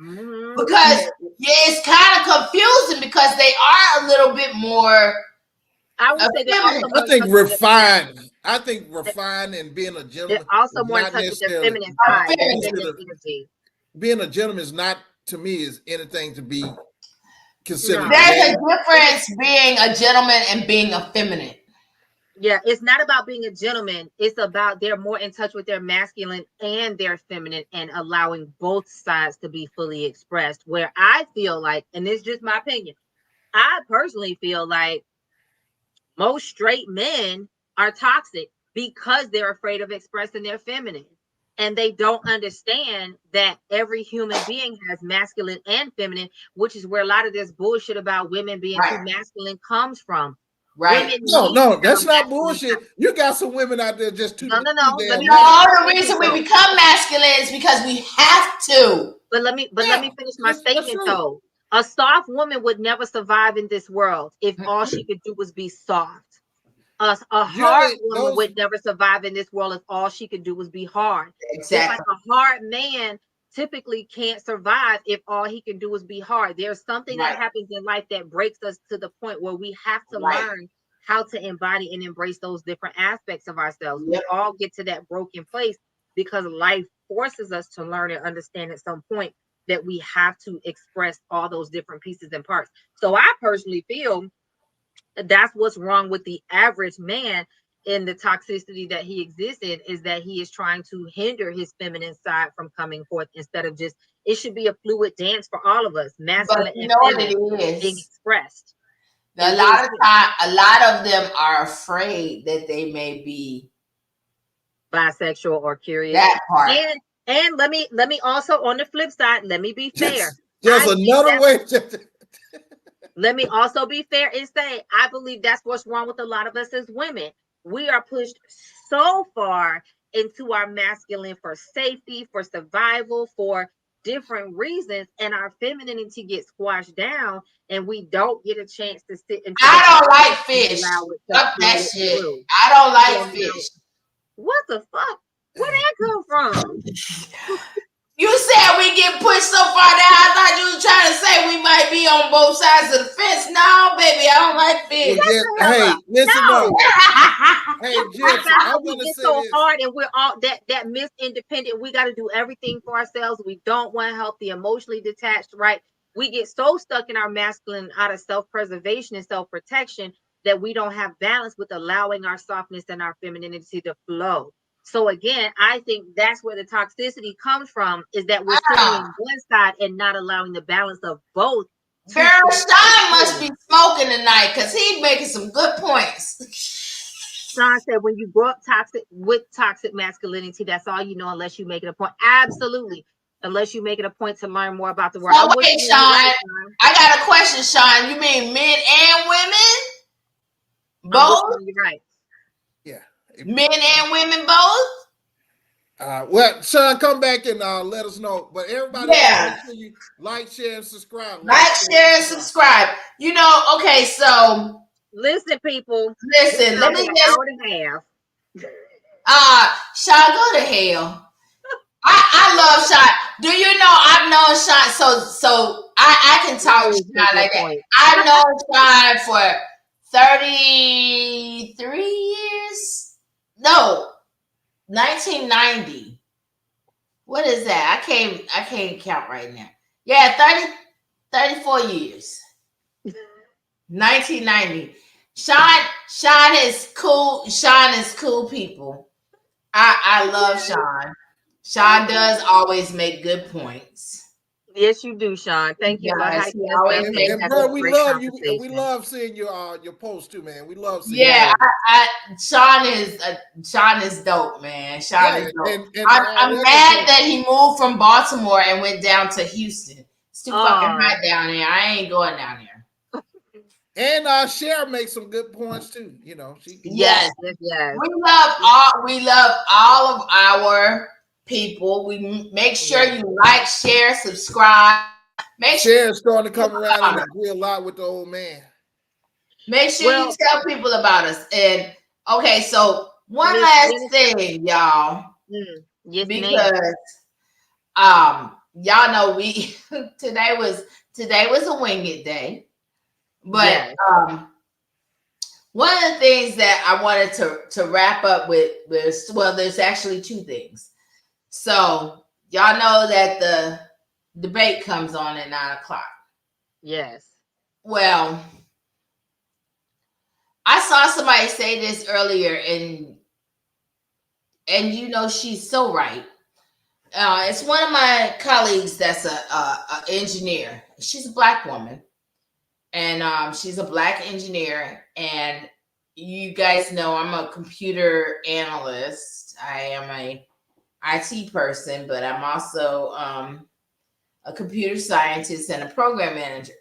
Mm-hmm. Because it's kind of confusing because they are a little bit more. I would say I think refined. I think refined and being a gentleman. They're also more in touch with their feminine side. Being a gentleman is not, to me, is anything to be considered. There's a difference being a gentleman and being a feminine. Yeah, it's not about being a gentleman. It's about they're more in touch with their masculine and their feminine and allowing both sides to be fully expressed. Where I feel like, and this is just my opinion, I personally feel like most straight men are toxic because they're afraid of expressing their feminine. And they don't understand that every human being has masculine and feminine, which is where a lot of this bullshit about women being too masculine comes from. Right. No, that's not bullshit. You got some women out there just too. No. The reason we become masculine is because we have to. But let me finish my statement though. A soft woman would never survive in this world if all she could do was be soft. A hard woman would never survive in this world if all she could do was be hard. Exactly. Just like a hard man typically can't survive if all he can do is be hard. There's something that happens in life that breaks us to the point where we have to learn how to embody and embrace those different aspects of ourselves. We all get to that broken place because life forces us to learn and understand at some point that we have to express all those different pieces and parts. So I personally feel that's what's wrong with the average man in the toxicity that he exists in, is that he is trying to hinder his feminine side from coming forth instead of just, it should be a fluid dance for all of us, masculine and feminine being expressed. A lot of them are afraid that they may be bisexual or curious. That part. And let me also, on the flip side, let me be fair. Just another way. Let me also be fair and say, I believe that's what's wrong with a lot of us as women. We are pushed so far into our masculine for safety, for survival, for different reasons, and our femininity gets squashed down, and we don't get a chance to sit and I don't like fish. Fuck that shit. I don't like fish. What the fuck? Where that come from? You said we get pushed so far down. I thought you was trying to say we might be on both sides of the fence. No, baby, I don't like fish. Hey, listen up. Hey, Jess, I want to say so this. hard, and we're all that Miss Independent. We got to do everything for ourselves. We don't want to help the emotionally detached, right? We get so stuck in our masculine out of self-preservation and self-protection that we don't have balance with allowing our softness and our femininity to flow. So again, I think that's where the toxicity comes from, is that we're sitting on one side and not allowing the balance of both. Girl, Sean must be smoking tonight because he's making some good points. Sean said, when you grow up toxic masculinity, that's all you know unless you make it a point. Absolutely. Unless you make it a point to learn more about the world. So wait, Sean, I got a question, Sean. You mean men and women? Both? You're right. Yeah. Men and women both? Well, Sean, come back and let us know. But everybody, make sure you like, share, and subscribe. Like, share, and subscribe. You know, okay, so listen, people. Listen, let me just hour and a half. Sean, go to hell. I love Sean. Do you know I've known Sean? So I can talk to Sean like that. I've known Sean for 33 years. No, 1990. What is that? I can't count right now. Yeah, 34 years. 1990. Sean is cool. Sean is cool people. I love Sean. Sean does always make good points. Yes, you do, Sean. Thank you. Yes, and bro, we love you. We love seeing your posts too, man. We love seeing. Yeah, Sean is dope, man. Sean is dope. I'm mad that he moved from Baltimore and went down to Houston. It's too fucking hot down there. I ain't going down there. And Cher makes some good points too. You know, yes. We love all of our people. We make sure you like, share, subscribe. Cher's starting to come around and agree a lot with the old man. Make sure you tell people about us. And okay, so one last thing, y'all. Because y'all know we today was a wing it day. But one of the things that I wanted to wrap up with was, well, there's actually two things. So y'all know that the debate comes on at 9:00. Yes. Well, I saw somebody say this earlier, and you know, she's so right. It's one of my colleagues that's a engineer. She's a Black woman, and she's a Black engineer. And you guys know I'm a computer analyst. I am a IT person, but I'm also a computer scientist and a program manager.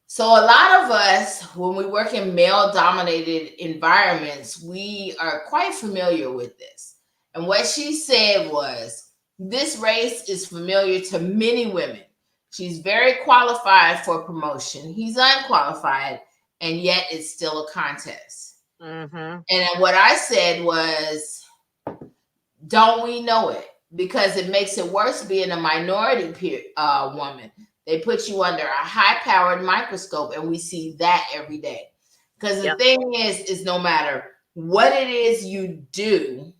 So a lot of us when we work in male-dominated environments, we are quite familiar with this. And what she said was, this race is familiar to many women. She's very qualified for promotion. He's unqualified, and yet it's still a contest. Mm-hmm. And what I said was, don't we know it? Because it makes it worse being a minority woman. They put you under a high-powered microscope, and we see that every day. Because the thing is no matter what it is you do,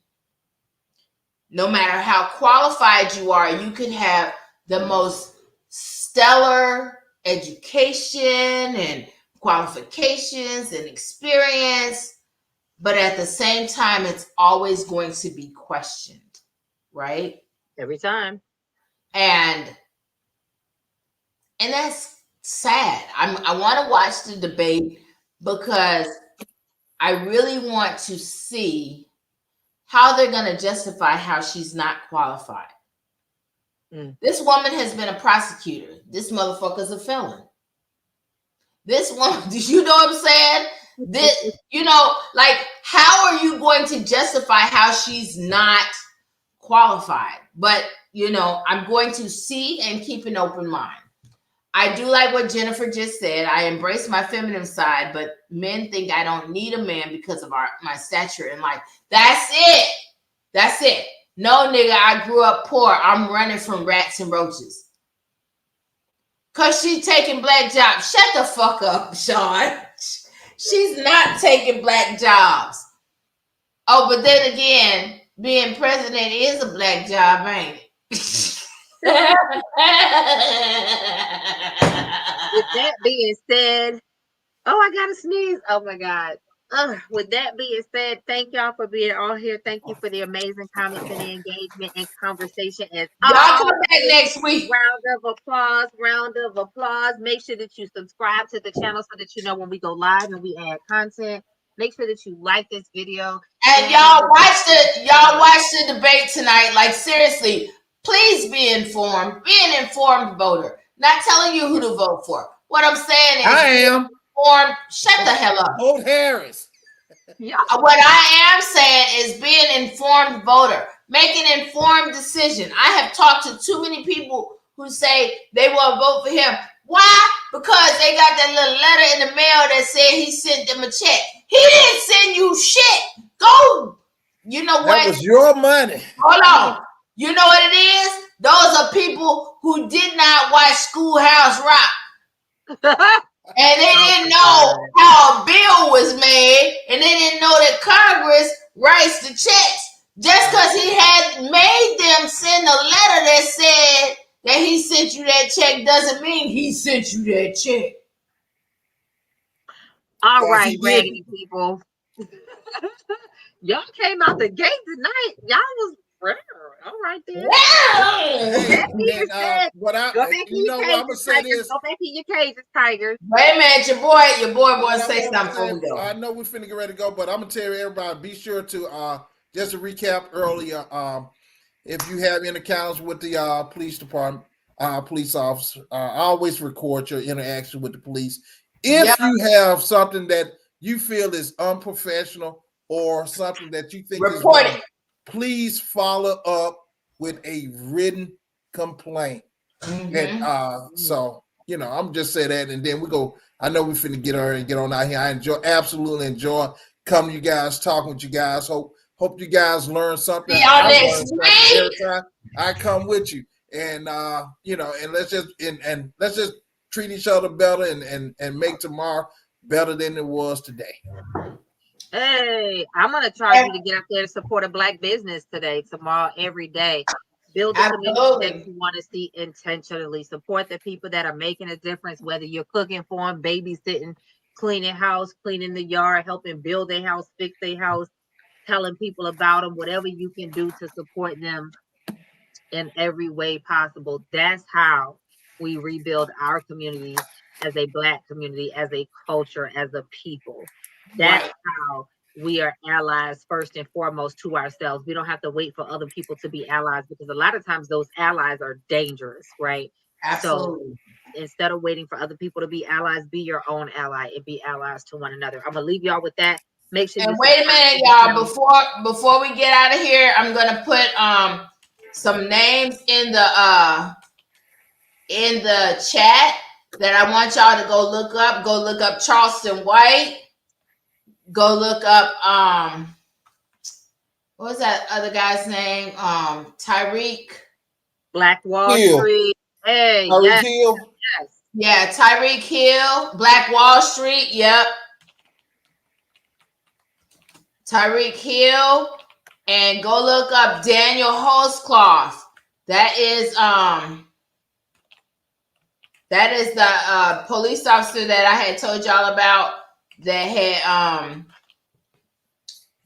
no matter how qualified you are, you could have the most stellar education and qualifications and experience, but at the same time, it's always going to be questioned, right? Every time. And that's sad. I want to watch the debate because I really want to see how they're going to justify how she's not qualified. This woman has been a prosecutor. This motherfucker's a felon. This woman, do you know what I'm saying? This, like, how are you going to justify how she's not qualified? But, I'm going to see and keep an open mind. I do like what Jennifer just said. I embrace my feminine side, but men think I don't need a man because of my stature in life. That's it. That's it. No, nigga, I grew up poor. I'm running from rats and roaches. Because she's taking black jobs. Shut the fuck up, Sean. She's not taking black jobs. Oh, but then again, being president is a black job, ain't it? With that being said, I gotta sneeze. Oh my God. With that being said, thank y'all for being all here. Thank you for the amazing comments and the engagement and conversation. As y'all come back next week. Round of applause. Make sure that you subscribe to the channel so that you know when we go live and we add content. Make sure that you like this video. And y'all watch the debate tonight. Like, seriously, please be informed. Be an informed voter. Not telling you who to vote for. What I'm saying is, I am. Shut the hell up. Vote Harris. What I am saying is be an informed voter. Make an informed decision. I have talked to too many people who say they want to vote for him. Why? Because they got that little letter in the mail that said he sent them a check. He didn't send you shit. Go. You know what? That was your money. Hold on. You know what it is? Those are people who did not watch Schoolhouse Rock. And they didn't know how a bill was made, and they didn't know that Congress writes the checks. Just because he had made them send a letter that said that he sent you that check doesn't mean he sent you that check. All right, raggedy people. Y'all came out the gate tonight. Y'all was rare. All right then. What I'm gonna say is, go back in your cages, Tigers. Wait a minute, your boy wants to say something before we go. I know we're finna get ready to go, but I'm gonna tell everybody, be sure to just to recap earlier. If you have any encounters with the police department, police officer, always record your interaction with the police. If you have something that you feel is unprofessional or something that you think is wrong, please follow up with a written complaint. And so, I'm just saying that, and then we go. I know we're finna get on out here. I absolutely enjoy coming to you guys, talking with you guys. Hope you guys learn something. Every time I come with you, and and let's just treat each other better and make tomorrow better than it was today. Hey, I'm gonna charge you to get out there to support a Black business today, tomorrow, every day. Build the community that you want to see intentionally. Support the people that are making a difference, whether you're cooking for them, babysitting, cleaning house, cleaning the yard, helping build their house, fix their house, telling people about them, whatever you can do to support them in every way possible. That's how we rebuild our community as a Black community, as a culture, as a people. That's how we are allies first and foremost to ourselves. We don't have to wait for other people to be allies, because a lot of times those allies are dangerous, right? Absolutely. So instead of waiting for other people to be allies, be your own ally and be allies to one another. I'm gonna leave y'all with that. Make sure. And you wait a minute, y'all. Before we get out of here, I'm gonna put some names in the chat that I want y'all to go look up. Go look up Charleston White. Go look up what was that other guy's name? Tyreek. Black Wall Hill. Street. Hey, Tyreek yes, Hill. yes. Yeah, Tyreek Hill, Black Wall Street. Yep. Tyreek Hill. And go look up Daniel Holzcloth. That is the police officer that I had told y'all about that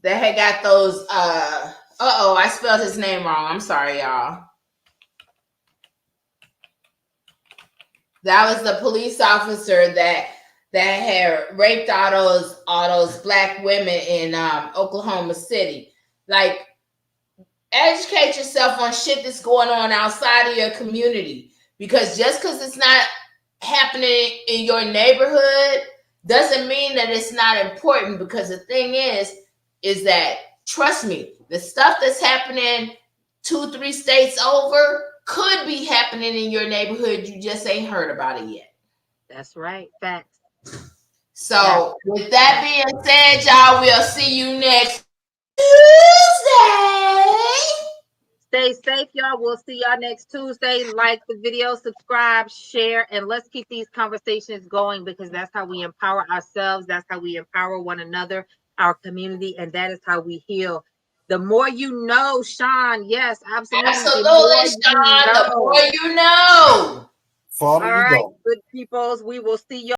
had got those I spelled his name wrong. I'm sorry, y'all. That was the police officer that had raped all those black women in Oklahoma City. Like, educate yourself on shit that's going on outside of your community, because just because it's not happening in your neighborhood doesn't mean that it's not important. Because the thing is that, trust me, the stuff that's happening 2-3 states over could be happening in your neighborhood. You just ain't heard about it yet. That's right. Facts. So with that being said, y'all, we'll see you next Tuesday. Stay safe, y'all. We'll see y'all next Tuesday. Like the video, subscribe, share, and let's keep these conversations going, because that's how we empower ourselves. That's how we empower one another, our community, and that is how we heal. The more you know, Sean. Yes, absolutely. Absolutely, Sean. The more you know. Follow you go. All right, good peoples. We will see you.